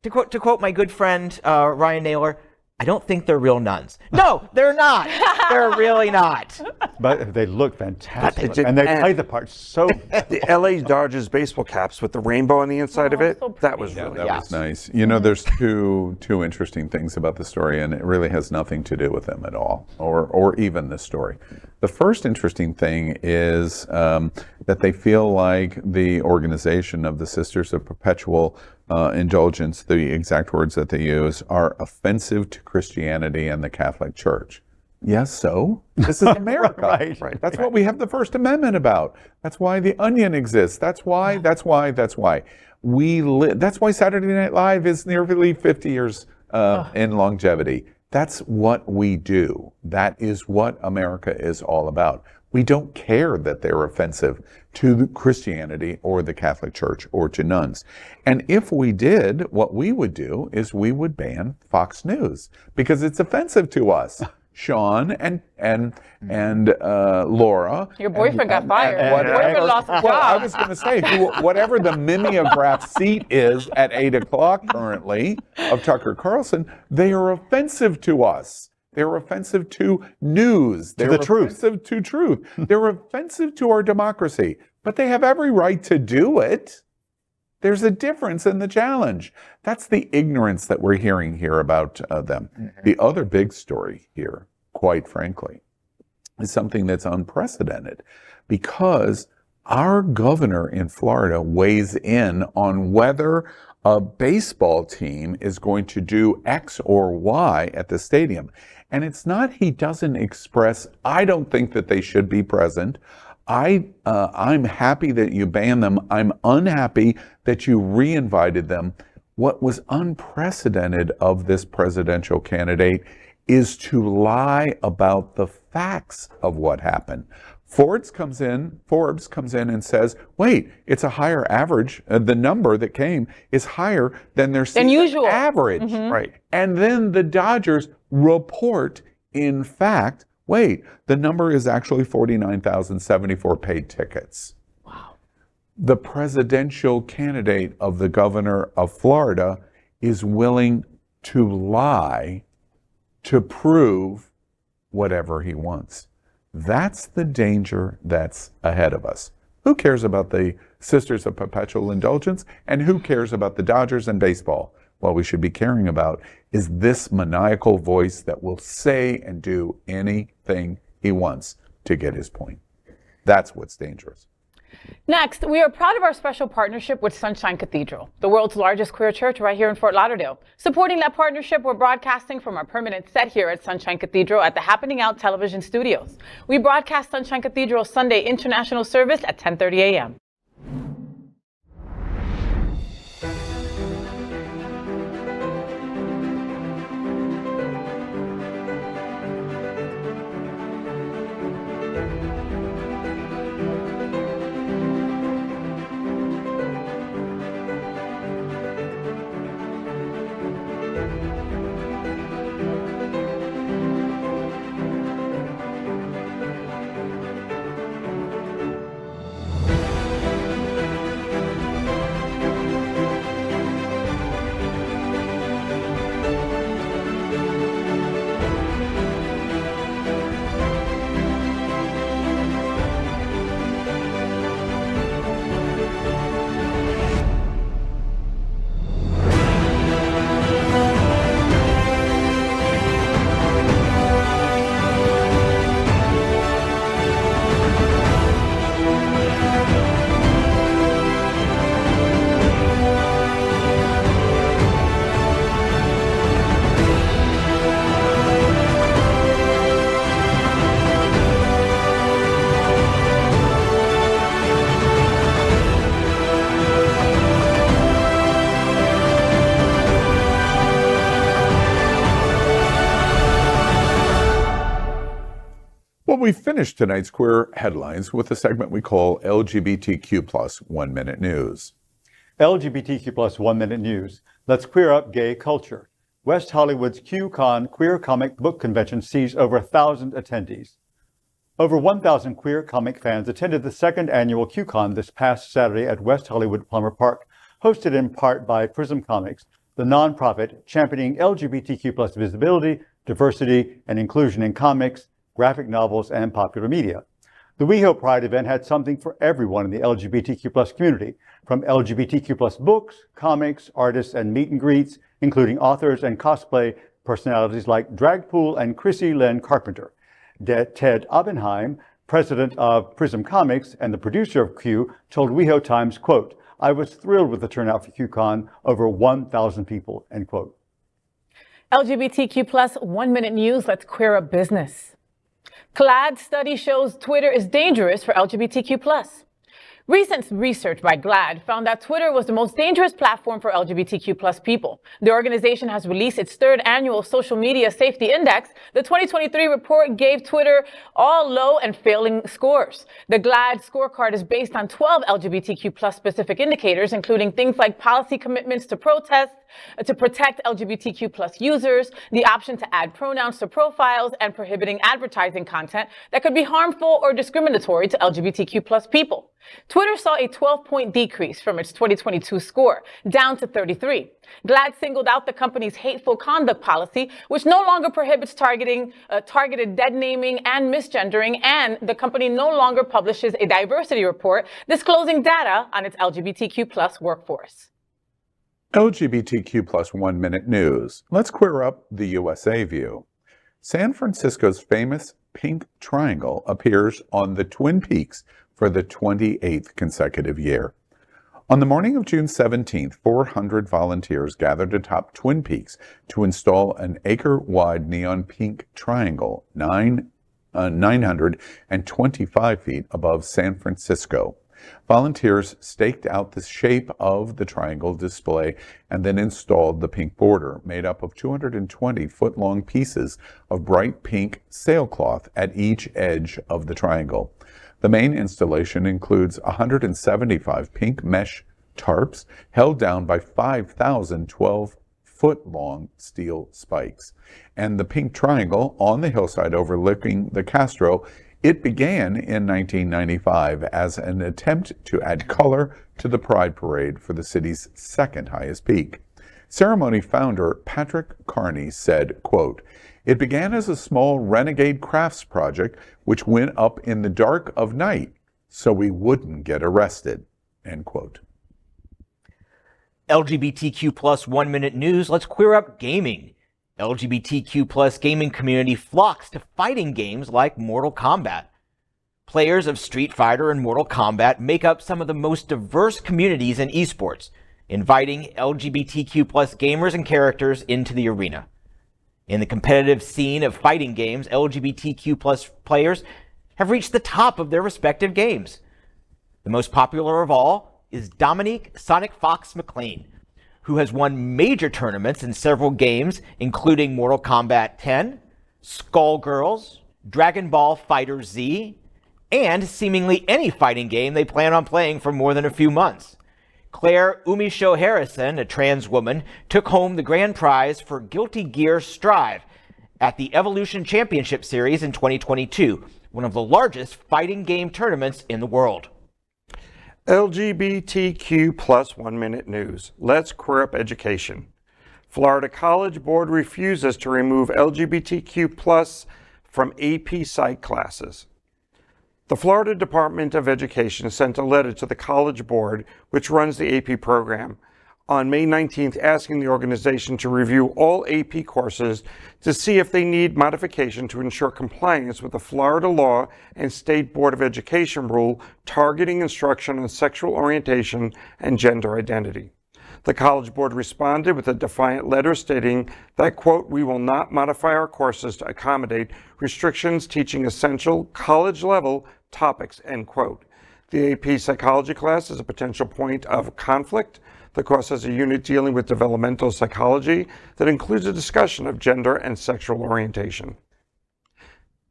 Speaker 5: to quote my good friend Ryan Naylor, I don't think they're real nuns. No, they're not. They're really not.
Speaker 4: But they look fantastic.
Speaker 6: But
Speaker 4: And they play the part so
Speaker 6: The LA Dodgers baseball caps with the rainbow on the inside of it,
Speaker 3: so
Speaker 6: that was
Speaker 3: pretty.
Speaker 6: really
Speaker 1: That
Speaker 5: Yeah.
Speaker 1: was nice. You know, there's two interesting things about the story, and it really has nothing to do with them at all, or even the story. The first interesting thing is that they feel like the organization of the Sisters of Perpetual Indulgence, the exact words that they use, are offensive to Christianity and the Catholic Church. Yes, so this is America.
Speaker 4: Right.
Speaker 1: That's what we have the First Amendment about. That's why the Onion exists. That's why. That's why Saturday Night Live is nearly 50 years in longevity. That's what we do. That is what America is all about. We don't care that they're offensive to Christianity or the Catholic Church or to nuns. And if we did, what we would do is we would ban Fox News because it's offensive to us. Sean and Laura.
Speaker 3: Your boyfriend got fired. Your boyfriend lost his
Speaker 1: Well, I
Speaker 3: job.
Speaker 1: was going to say, whatever the mimeograph seat is at 8 o'clock currently of Tucker Carlson, they are offensive to us. They're offensive to news. They're
Speaker 4: the truth.
Speaker 1: offensive to truth. They're offensive to our democracy. But they have every right to do it. There's a difference in the challenge. That's the ignorance that we're hearing here about them. The other big story here, quite frankly, is something that's unprecedented because our governor in Florida weighs in on whether a baseball team is going to do X or Y at the stadium. And it's not he doesn't express, I don't think that they should be present. I'm happy that you banned them. I'm unhappy that you re-invited them. What was unprecedented of this presidential candidate is to lie about the facts of what happened. Forbes comes in and says, wait, it's a higher average. The number that came is higher than their season
Speaker 3: usual.
Speaker 1: average. Right. And then the Dodgers report, in fact, wait, the number is actually 49,074 paid tickets.
Speaker 3: Wow.
Speaker 1: The presidential candidate of the governor of Florida is willing to lie to prove whatever he wants. That's the danger that's ahead of us. Who cares about the Sisters of Perpetual Indulgence? And who cares about the Dodgers and baseball? What we should be caring about is this maniacal voice that will say and do anything he wants to get his point. That's what's dangerous.
Speaker 3: Next, we are proud of our special partnership with Sunshine Cathedral, the world's largest queer church right here in Fort Lauderdale. Supporting that partnership, we're broadcasting from our permanent set here at Sunshine Cathedral at the Happening Out television studios. We broadcast Sunshine Cathedral Sunday International Service at 10:30 a.m.
Speaker 1: Well, we finished tonight's queer headlines with a segment we call LGBTQ plus 1 Minute News.
Speaker 4: LGBTQ plus 1 Minute News. Let's queer up gay culture. West Hollywood's QCon Queer Comic Book Convention sees over 1,000 attendees. Over 1,000 queer comic fans attended the second annual QCon this past Saturday at West Hollywood Plummer Park, hosted in part by Prism Comics, the nonprofit championing LGBTQ+ visibility, diversity, and inclusion in comics, graphic novels, and popular media. The WeHo Pride event had something for everyone in the LGBTQ+ community, from LGBTQ+ books, comics, artists, and meet and greets, including authors and cosplay personalities like Dragpool and Chrissy Lynn Carpenter. Ted Oppenheim, president of Prism Comics and the producer of Q, told WeHo Times, quote, "I was thrilled with the turnout for QCon, over 1,000 people," end quote.
Speaker 3: LGBTQ+ 1 Minute News, let's queer up business. GLAAD study shows Twitter is dangerous for LGBTQ+. Recent research by GLAAD found that Twitter was the most dangerous platform for LGBTQ+ people. The organization has released its third annual Social Media Safety Index. The 2023 report gave Twitter all low and failing scores. The GLAAD scorecard is based on 12 LGBTQ+ specific indicators, including things like policy commitments to protest, to protect LGBTQ+ users, the option to add pronouns to profiles, and prohibiting advertising content that could be harmful or discriminatory to LGBTQ+ people. Twitter saw a 12-point decrease from its 2022 score, down to 33. GLAAD singled out the company's hateful conduct policy, which no longer prohibits targeted dead naming and misgendering, and the company no longer publishes a diversity report disclosing data on its LGBTQ+ workforce.
Speaker 1: LGBTQ+ 1 Minute News. Let's queer up the USA view. San Francisco's famous pink triangle appears on the Twin Peaks for the 28th consecutive year. On the morning of June 17th, 400 volunteers gathered atop Twin Peaks to install an acre-wide neon pink triangle, 925 feet above San Francisco. Volunteers staked out the shape of the triangle display and then installed the pink border, made up of 220-foot-long pieces of bright pink sailcloth at each edge of the triangle. The main installation includes 175 pink mesh tarps held down by 5,000 12-foot-long steel spikes. And the pink triangle on the hillside overlooking the Castro, it began in 1995 as an attempt to add color to the Pride Parade for the city's second highest peak. Ceremony founder Patrick Carney said, quote, "It began as a small renegade crafts project which went up in the dark of night so we wouldn't get arrested," end quote.
Speaker 5: LGBTQ+ 1 Minute News, let's queer up gaming. LGBTQ+ gaming community flocks to fighting games like Mortal Kombat. Players of Street Fighter and Mortal Kombat make up some of the most diverse communities in esports, inviting LGBTQ+ gamers and characters into the arena. In the competitive scene of fighting games, LGBTQ+ players have reached the top of their respective games. The most popular of all is Dominique Sonic Fox McLean, who has won major tournaments in several games, including Mortal Kombat 10, Skullgirls, Dragon Ball Fighter Z, and seemingly any fighting game they plan on playing for more than a few months. Claire Umisho Harrison, a trans woman, took home the grand prize for Guilty Gear Strive at the Evolution Championship Series in 2022, one of the largest fighting game tournaments in the world.
Speaker 6: LGBTQ+ 1 Minute News. Let's queer up education. Florida College Board refuses to remove LGBTQ+ from AP Psych classes. The Florida Department of Education sent a letter to the College Board, which runs the AP program, on May 19th asking the organization to review all AP courses to see if they need modification to ensure compliance with the Florida law and State Board of Education rule targeting instruction on sexual orientation and gender identity. The College Board responded with a defiant letter stating that, quote, "We will not modify our courses to accommodate restrictions teaching essential college-level topics," end quote. The AP psychology class is a potential point of conflict. The course has a unit dealing with developmental psychology that includes a discussion of gender and sexual orientation.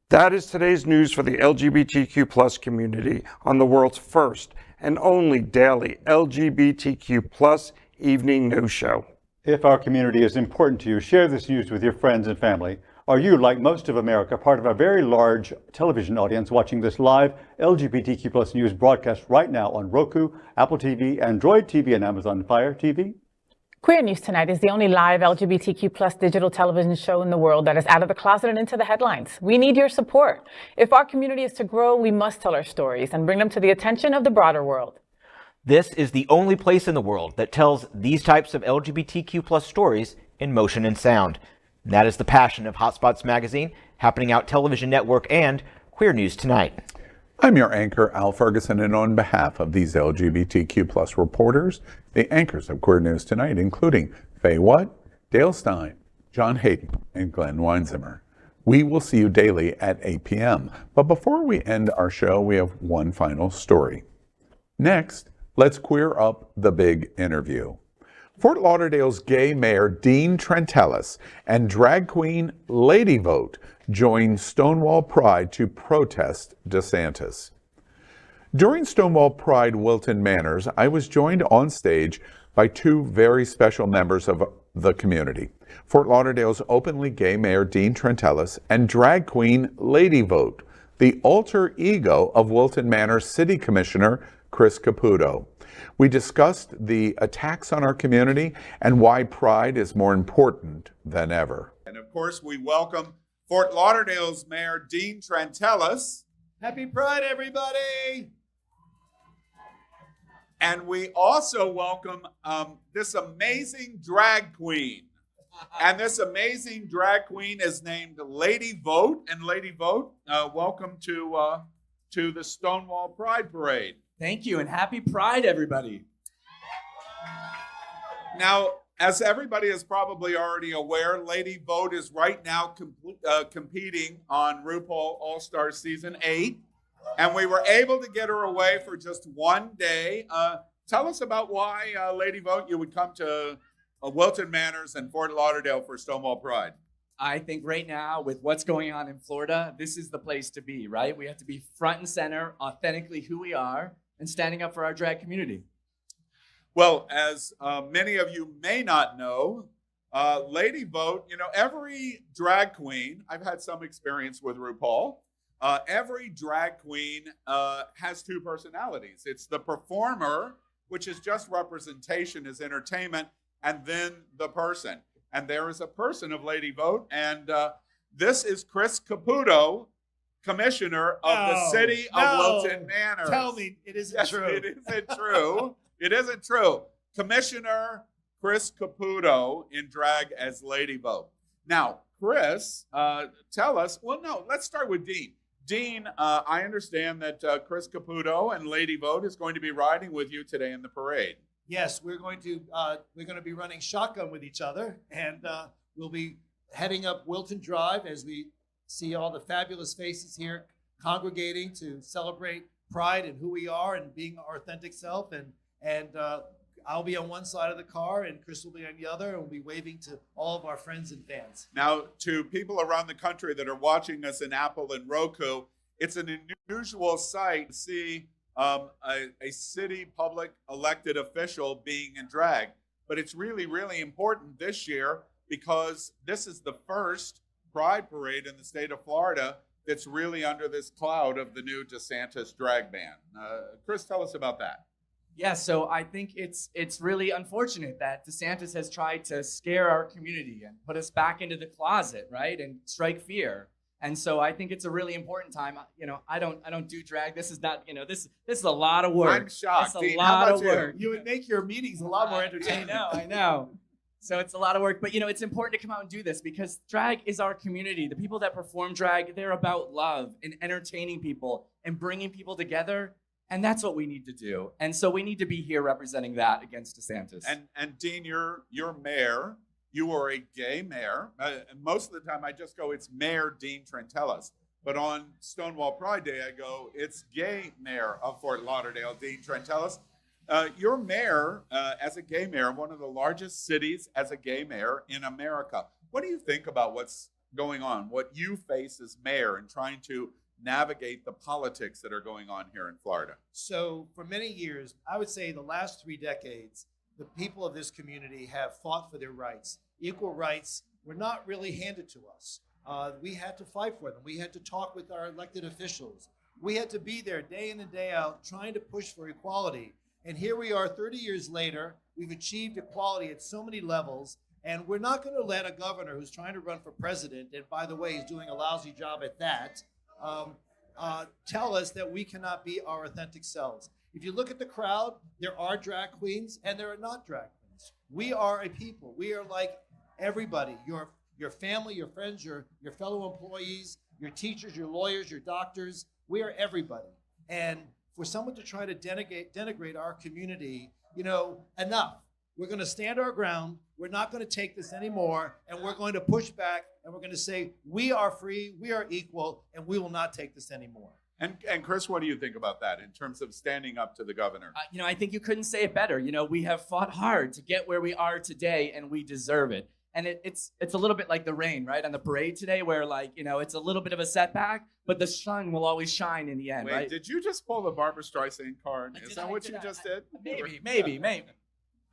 Speaker 6: That is today's news for the LGBTQ+ community on the world's first and only daily LGBTQ+ evening news show.
Speaker 4: If our community is important to you, share this news with your friends and family. Are you, like most of America, part of a very large television audience watching this live LGBTQ+ news broadcast right now on Roku, Apple TV, Android TV, and Amazon Fire TV?
Speaker 3: Queer News Tonight is the only live LGBTQ plus digital television show in the world that is out of the closet and into the headlines. We need your support. If our community is to grow, we must tell our stories and bring them to the attention of the broader world.
Speaker 5: This is the only place in the world that tells these types of LGBTQ plus stories in motion and sound. And that is the passion of HOTspots magazine, Happening Out Television Network, and Queer News Tonight.
Speaker 1: I'm your anchor, Al Ferguson, and on behalf of these LGBTQ plus reporters, the anchors of Queer News Tonight, including FayWhat, Dale Stine, John Hayden, and Glen Weinzimer. We will see you daily at 8 p.m. But before we end our show, we have one final story. Next, let's queer up the big interview. Fort Lauderdale's gay mayor, Dean Trentalis, and drag queen Lady Vote joined Stonewall Pride to protest DeSantis. During Stonewall Pride Wilton Manors, I was joined on stage by two very special members of the community. Fort Lauderdale's openly gay mayor, Dean Trentalis, and drag queen Lady Vote, the alter ego of Wilton Manors City Commissioner Chris Caputo. We discussed the attacks on our community and why pride is more important than ever.
Speaker 7: And of course, we welcome Fort Lauderdale's Mayor Dean Trentalis. Happy Pride, everybody! And we also welcome this amazing drag queen. And this amazing drag queen is named Lady Vote. And Lady Vote, welcome to the Stonewall Pride Parade.
Speaker 8: Thank you, and happy Pride, everybody.
Speaker 7: Now, as everybody is probably already aware, Lady Vote is right now competing on RuPaul All-Star Season 8, and we were able to get her away for just one day. Tell us about why, Lady Vote, you would come to Wilton Manors and Fort Lauderdale for Stonewall Pride.
Speaker 8: I think right now, with what's going on in Florida, this is the place to be, right? We have to be front and center, authentically who we are, and standing up for our drag community.
Speaker 7: Well, as many of you may not know, Lady Vote, you know, every drag queen, I've had some experience with RuPaul, every drag queen has two personalities. It's the performer, which is just representation, is entertainment, and then the person. And there is a person of Lady Vote, and this is Chris Caputo, Commissioner of the City of Wilton Manors.
Speaker 8: Tell me it isn't true.
Speaker 7: It isn't true. It isn't true. Commissioner Chris Caputo in drag as Lady Vote. Now, Chris, tell us, well, no, let's start with Dean. Dean, I understand that Chris Caputo and Lady Vote is going to be riding with you today in the parade.
Speaker 9: Yes, we're going to be running shotgun with each other, and we'll be heading up Wilton Drive as we see all the fabulous faces here congregating to celebrate pride and who we are and being our authentic self. And I'll be on one side of the car, and Chris will be on the other, and we'll be waving to all of our friends and fans.
Speaker 7: Now, to people around the country that are watching us in Apple and Roku, it's an unusual sight to see a city public elected official being in drag. But it's really, really important this year because this is the first Pride Parade in the state of Florida that's really under this cloud of the new DeSantis drag ban. Chris, tell us about that.
Speaker 8: Yeah, so I think it's really unfortunate that DeSantis has tried to scare our community and put us back into the closet, right, and strike fear. And so I think it's a really important time. You know, I don't do drag. This is not, you know, this is a lot of work.
Speaker 7: I'm shocked.
Speaker 8: It's a lot of work.
Speaker 9: You would make your meetings a lot more entertaining.
Speaker 8: I know. So it's a lot of work, but you know, it's important to come out and do this because drag is our community. The people that perform drag, they're about love and entertaining people and bringing people together. And that's what we need to do. And so we need to be here representing that against DeSantis.
Speaker 7: And Dean, you're mayor. You are a gay mayor. And most of the time I just go, it's Mayor Dean Trentalis. But on Stonewall Pride Day, I go, it's gay mayor of Fort Lauderdale, Dean Trentalis. You're mayor, as a gay mayor, one of the largest cities as a gay mayor in America. What do you think about what's going on, what you face as mayor in trying to navigate the politics that are going on here in Florida?
Speaker 9: So for many years, I would say the last 3 decades, the people of this community have fought for their rights. Equal rights were not really handed to us. We had to fight for them. We had to talk with our elected officials. We had to be there day in and day out trying to push for equality. And here we are 30 years later. We've achieved equality at so many levels. And we're not going to let a governor who's trying to run for president, and by the way, he's doing a lousy job at that, tell us that we cannot be our authentic selves. If you look at the crowd, there are drag queens and there are not drag queens. We are a people. We are like everybody. Your family, your friends, your fellow employees, your teachers, your lawyers, your doctors. We are everybody. And for someone to try to denigrate our community, enough. We're going to stand our ground. We're not going to take this anymore. And we're going to push back. And we're going to say, we are free, we are equal, and we will not take this anymore.
Speaker 7: And Chris, what do you think about that in terms of standing up to the governor?
Speaker 8: I think you couldn't say it better. We have fought hard to get where we are today, and we deserve it. And it's a little bit like the rain, right? On the parade today, where it's a little bit of a setback, but the sun will always shine in the end,
Speaker 7: Wait,
Speaker 8: right?
Speaker 7: Did you just pull the Barbara Streisand card? Is that what you just did?
Speaker 8: Maybe.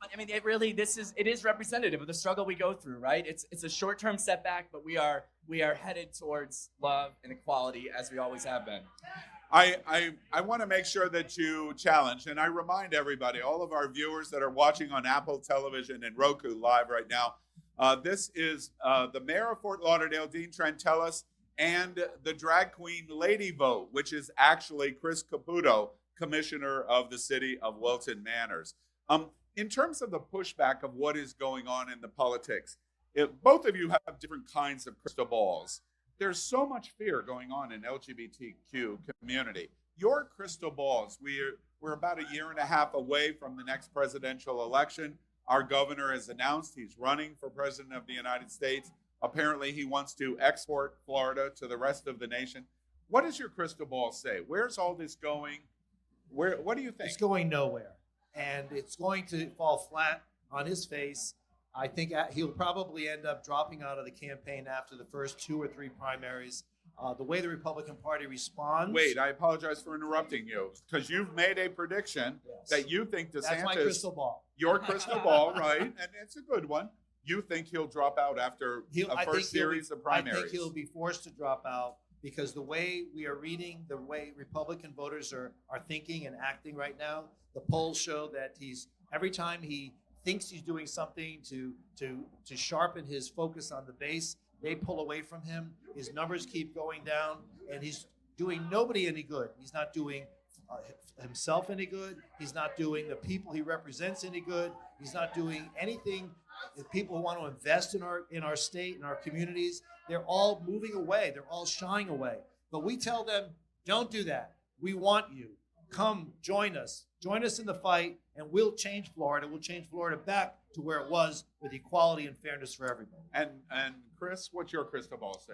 Speaker 8: But I mean, it is representative of the struggle we go through, right? It's a short-term setback, but we are headed towards love and equality as we always have been.
Speaker 7: I want to make sure that you challenge, and I remind everybody, all of our viewers that are watching on Apple Television and Roku Live right now, this is the mayor of Fort Lauderdale, Dean Trentalis, and the drag queen lady vote, which is actually Chris Caputo, commissioner of the city of Wilton Manors. In terms of the pushback of what is going on in the politics, both of you have different kinds of crystal balls. There's so much fear going on in LGBTQ community. Your crystal balls, we're about a year and a half away from the next presidential election. Our governor has announced he's running for president of the United States. Apparently, he wants to export Florida to the rest of the nation. What does your crystal ball say? Where's all this going? What do you think?
Speaker 9: It's going nowhere. And it's going to fall flat on his face. I think he'll probably end up dropping out of the campaign after the first 2 or 3 primaries. The way the Republican Party responds.
Speaker 7: Wait, I apologize for interrupting you, because you've made a prediction that you think DeSantis.
Speaker 9: That's my crystal ball.
Speaker 7: Your crystal ball, right? And it's a good one. You think he'll drop out after a first series of primaries?
Speaker 9: I think he'll be forced to drop out because the way we are reading, the way Republican voters are thinking and acting right now, the polls show that every time he thinks he's doing something to sharpen his focus on the base, they pull away from him. His numbers keep going down, and he's doing nobody any good. He's not doing himself any good. He's not doing the people he represents any good. He's not doing anything. The people who want to invest in our state, in our communities, they're all moving away. They're all shying away. But we tell them, don't do that. We want you. Come, join us. Join us in the fight, and we'll change Florida. We'll change Florida back to where it was with equality and fairness for everybody.
Speaker 7: And Chris, what's your crystal ball say?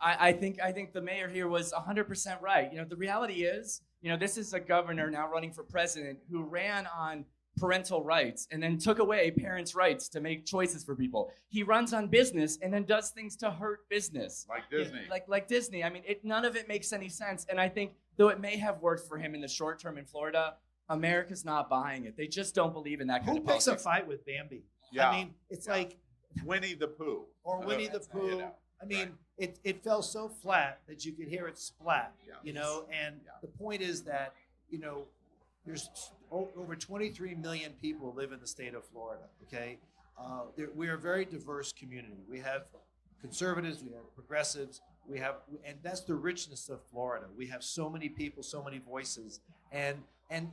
Speaker 8: I think the mayor here was 100% right. The reality is, this is a governor now running for president who ran on parental rights and then took away parents' rights to make choices for people. He runs on business and then does things to hurt business.
Speaker 7: Like Disney.
Speaker 8: Like Disney. I mean, none of it makes any sense. And I think, though it may have worked for him in the short term in Florida, America's not buying it. They just don't believe in that kind of politics.
Speaker 9: Who picks a fight with Bambi?
Speaker 7: Yeah.
Speaker 9: I mean, it's like
Speaker 7: Winnie the Pooh.
Speaker 9: Or Winnie the Pooh. I mean, it fell so flat that you could hear it splat, and the point is that, there's over 23 million people live in the state of Florida, okay? We are a very diverse community. We have conservatives, we have progressives, and that's the richness of Florida. We have so many people, so many voices, and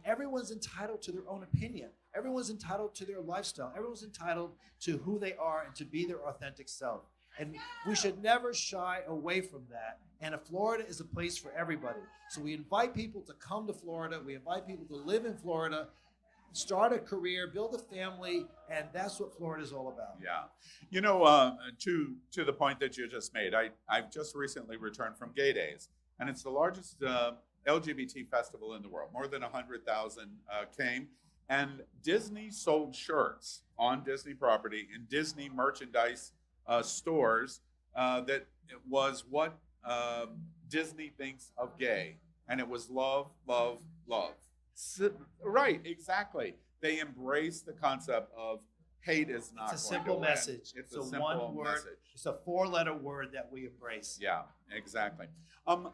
Speaker 9: everyone's entitled to their own opinion. Everyone's entitled to their lifestyle. Everyone's entitled to who they are and to be their authentic self. And we should never shy away from that. And Florida is a place for everybody. So we invite people to come to Florida. We invite people to live in Florida, start a career, build a family, and that's what Florida is all about.
Speaker 7: Yeah. To the point that you just made, I've just recently returned from Gay Days, and it's the largest LGBT festival in the world. More than 100,000 came. And Disney sold shirts on Disney property in Disney merchandise stores that was what Disney thinks of gay. And it was love, love, love. Right, exactly. They embrace the concept of hate is not
Speaker 9: It's a simple message.
Speaker 7: It's
Speaker 9: a
Speaker 7: simple
Speaker 9: one word.
Speaker 7: message.
Speaker 9: It's a 4-letter word that we embrace.
Speaker 7: Yeah, exactly.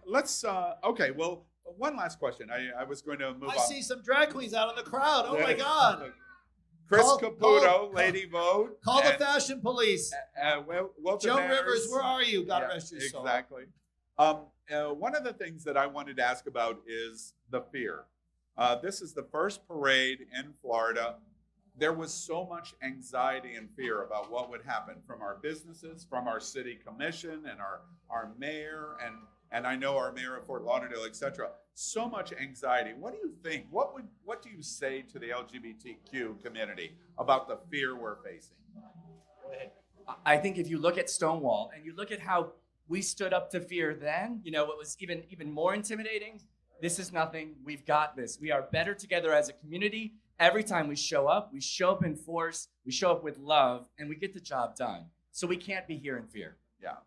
Speaker 7: Let's, okay, well, one last question. I was going to move
Speaker 9: I
Speaker 7: on.
Speaker 9: see some drag queens out in the crowd. Oh my God.
Speaker 7: Chris
Speaker 9: Call-
Speaker 7: Caputo,
Speaker 9: call-
Speaker 7: Lady Vote.
Speaker 9: Call the
Speaker 7: and,
Speaker 9: fashion police.
Speaker 7: Wilton
Speaker 9: Joan
Speaker 7: Manners.
Speaker 9: Rivers, where are you? God
Speaker 7: Yeah,
Speaker 9: rest your soul.
Speaker 7: exactly. One of the things that I wanted to ask about is the fear. This is the first parade in Florida. There was so much anxiety and fear about what would happen from our businesses, from our city commission and our mayor, and I know our mayor of Fort Lauderdale, etc. So much anxiety. What do you think? What do you say to the LGBTQ community about the fear we're facing?
Speaker 8: I think if you look at Stonewall and you look at how we stood up to fear then, what was even more intimidating. This is nothing. We've got this. We are better together as a community. Every time we show up in force, we show up with love, and we get the job done. So we can't be here in fear.
Speaker 7: Yeah.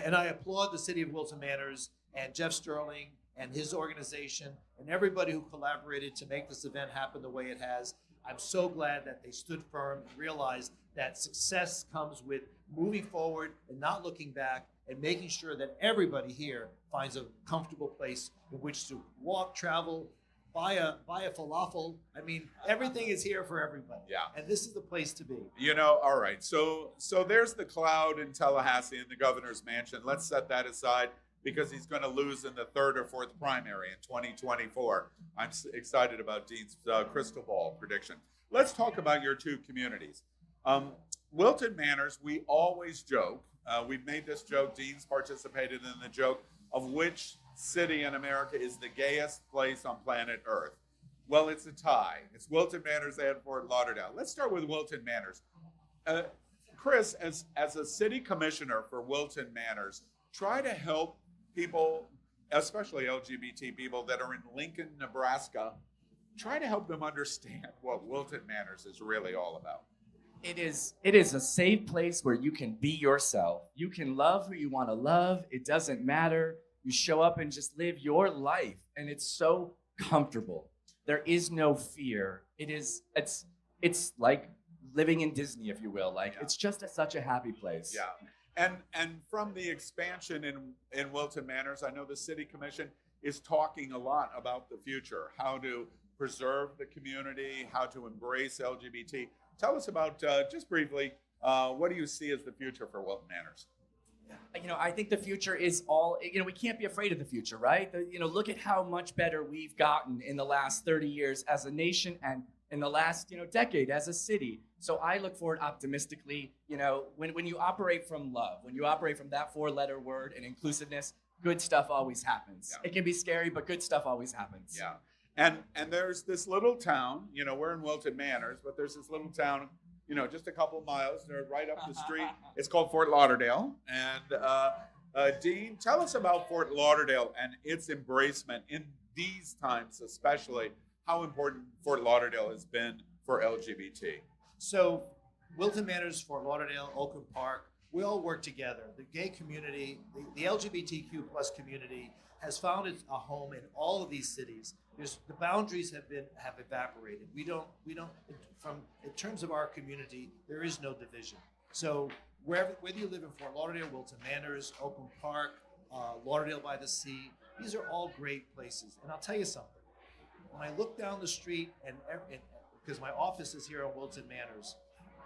Speaker 9: And I applaud the city of Wilton Manors and Jeff Sterling and his organization and everybody who collaborated to make this event happen the way it has. I'm so glad that they stood firm and realized that success comes with moving forward and not looking back and making sure that everybody here finds a comfortable place in which to walk, travel, buy a falafel. I mean, everything is here for everybody.
Speaker 7: Yeah.
Speaker 9: And this is the place to be.
Speaker 7: All right. So there's the cloud in Tallahassee in the governor's mansion. Let's set that aside because he's going to lose in the third or fourth primary in 2024. I'm excited about Dean's crystal ball prediction. Let's talk about your two communities. Wilton Manors, we always joke. We've made this joke. Dean's participated in the joke of which city in America is the gayest place on planet Earth. Well, it's a tie. It's Wilton Manors and Fort Lauderdale. Let's start with Wilton Manors. Chris, as a city commissioner for Wilton Manors, try to help people, especially LGBT people that are in Lincoln, Nebraska, try to help them understand what Wilton Manors is really all about.
Speaker 8: It is a safe place where you can be yourself. You can love who you want to love. It doesn't matter. You show up and just live your life, and it's so comfortable. There is no fear. It's like living in Disney, if you will. It's just such a happy place.
Speaker 7: Yeah. And from the expansion in Wilton Manors, I know the city commission is talking a lot about the future, how to preserve the community, how to embrace LGBT. Tell us about, just briefly, what do you see as the future for Wilton Manors?
Speaker 8: I think the future is all, we can't be afraid of the future, right? Look at how much better we've gotten in the last 30 years as a nation and in the last, decade as a city. So I look forward optimistically, when you operate from love, when you operate from that 4-letter word and inclusiveness, good stuff always happens. Yeah. It can be scary, but good stuff always happens.
Speaker 7: Yeah. And there's this little town, we're in Wilton Manors, but there's this little town, just a couple of miles, they're right up the street. It's called Fort Lauderdale. And Dean, tell us about Fort Lauderdale and its embracement in these times, especially how important Fort Lauderdale has been for LGBT.
Speaker 9: So Wilton Manors, Fort Lauderdale, Oakland Park, we all work together. The gay community, the LGBTQ plus community has found a home in all of these cities. The boundaries have evaporated. We don't in terms of our community, there is no division. So whether you live in Fort Lauderdale, Wilton Manors, Oakland Park, Lauderdale by the Sea, these are all great places. And I'll tell you something. When I look down the street and because my office is here on Wilton Manors,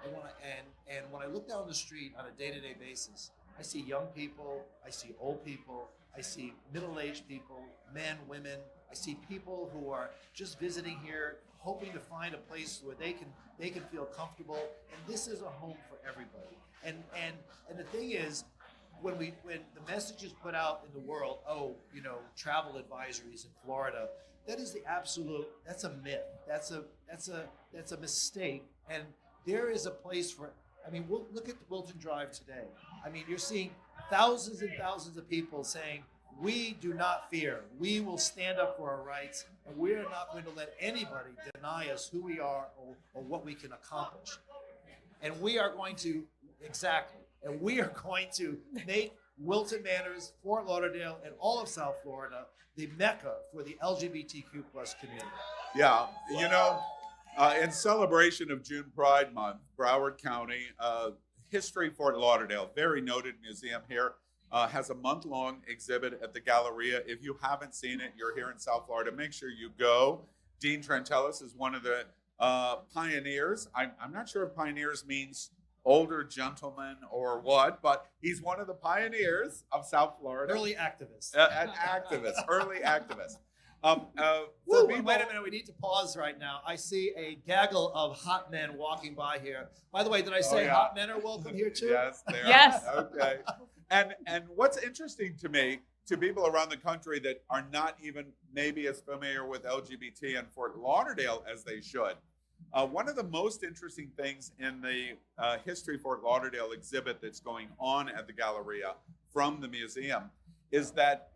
Speaker 9: and when I look down the street on a day-to-day basis, I see young people, I see old people, I see middle-aged people, men, women. I see people who are just visiting here, hoping to find a place where they can feel comfortable. And this is a home for everybody. And the thing is, when the message is put out in the world, travel advisories in Florida, that is that's a myth. That's a mistake. And there is a place for. Look at Wilton Drive today. You're seeing thousands and thousands of people saying, we do not fear. We will stand up for our rights, and we are not going to let anybody deny us who we are or what we can accomplish. And we are going to, make Wilton Manors, Fort Lauderdale, and all of South Florida the mecca for the LGBTQ plus community.
Speaker 7: Yeah, in celebration of June Pride Month, Broward County, History Fort Lauderdale, very noted museum here. has a month-long exhibit at the Galleria. If you haven't seen it, you're here in South Florida, make sure you go. Dean Trantelis is one of the pioneers. I'm not sure if pioneers means older gentleman or what, but he's one of the pioneers of South Florida.
Speaker 9: Early activists.
Speaker 7: Early activists.
Speaker 9: Wait a minute, we need to pause right now. I see a gaggle of hot men walking by here. By the way, did I say hot men are welcome here too?
Speaker 7: Yes, they are.
Speaker 3: Yes.
Speaker 7: Okay. And what's interesting to me, to people around the country that are not even maybe as familiar with LGBT in Fort Lauderdale as they should, one of the most interesting things in the History Fort Lauderdale exhibit that's going on at the Galleria from the museum is that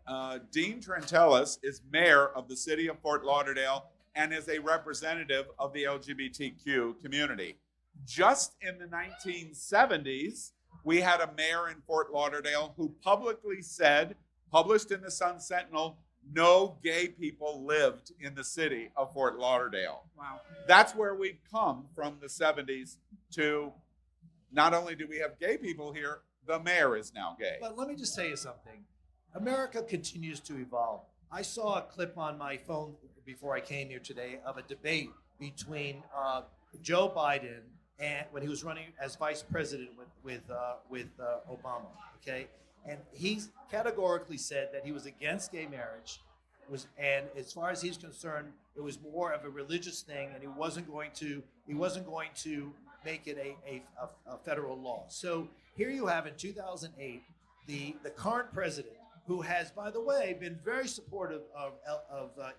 Speaker 7: Dean Trantelis is mayor of the city of Fort Lauderdale and is a representative of the LGBTQ community. Just in the 1970s, we had a mayor in Fort Lauderdale who publicly said, published in the Sun Sentinel, no gay people lived in the city of Fort Lauderdale.
Speaker 8: Wow.
Speaker 7: That's where we've come from the 70s to not only do we have gay people here, the mayor is now gay.
Speaker 9: But let me just say you something. America continues to evolve. I saw a clip on my phone before I came here today of a debate between Joe Biden and when he was running as vice president with Obama. Okay, and he categorically said that he was against gay marriage, and as far as he's concerned, it was more of a religious thing, and he wasn't going to make it a federal law. So here you have in 2008 the current president, who has, by the way, been very supportive of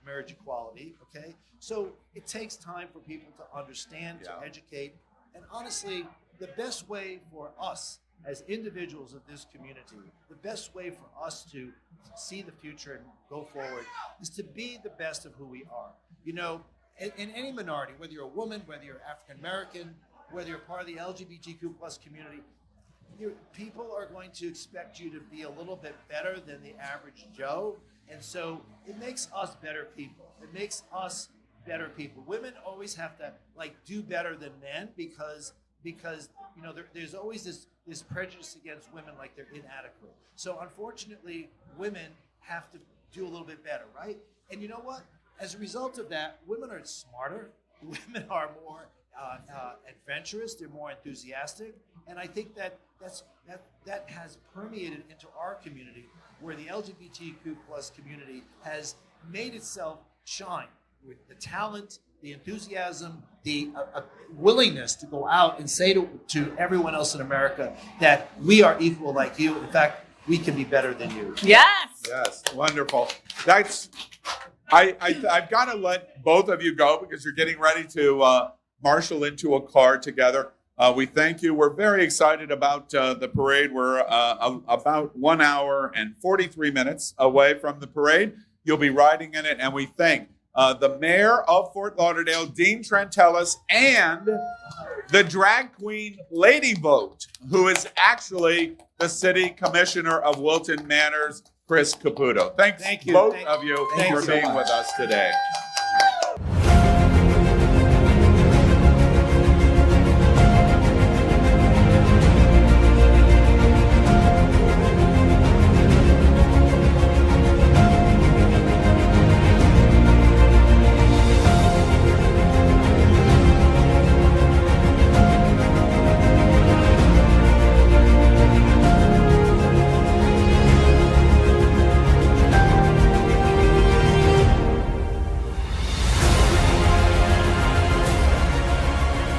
Speaker 9: marriage equality, okay? So it takes time for people to understand, to educate, and honestly, the best way for us as individuals of this community, the best way for us to see the future and go forward is to be the best of who we are. You know, in any minority, whether you're a woman, whether you're African American, whether you're part of the LGBTQ plus community, people are going to expect you to be a little bit better than the average Joe. And so it makes us better people. It makes us better people. Women always have to do better than men because you know there's always this prejudice against women, like they're inadequate. So unfortunately, women have to do a little bit better, right? And you know what? As a result of that, women are smarter. Women are more adventurous. They're more enthusiastic. And I think that has permeated into our community, where the LGBTQ plus community has made itself shine with the talent, the enthusiasm, the willingness to go out and say to everyone else in America that we are equal like you. In fact, we can be better than you.
Speaker 3: Yes.
Speaker 7: Yes, wonderful. I've got to let both of you go because you're getting ready to marshal into a car together. We thank you. We're very excited about the parade. We're about 1 hour and 43 minutes away from the parade. You'll be riding in it, and we thank the mayor of Fort Lauderdale, Dean Trantelis, and the drag queen Lady Vote, who is actually the city commissioner of Wilton Manors, Chris Caputo. Thank you both of you for being with us today.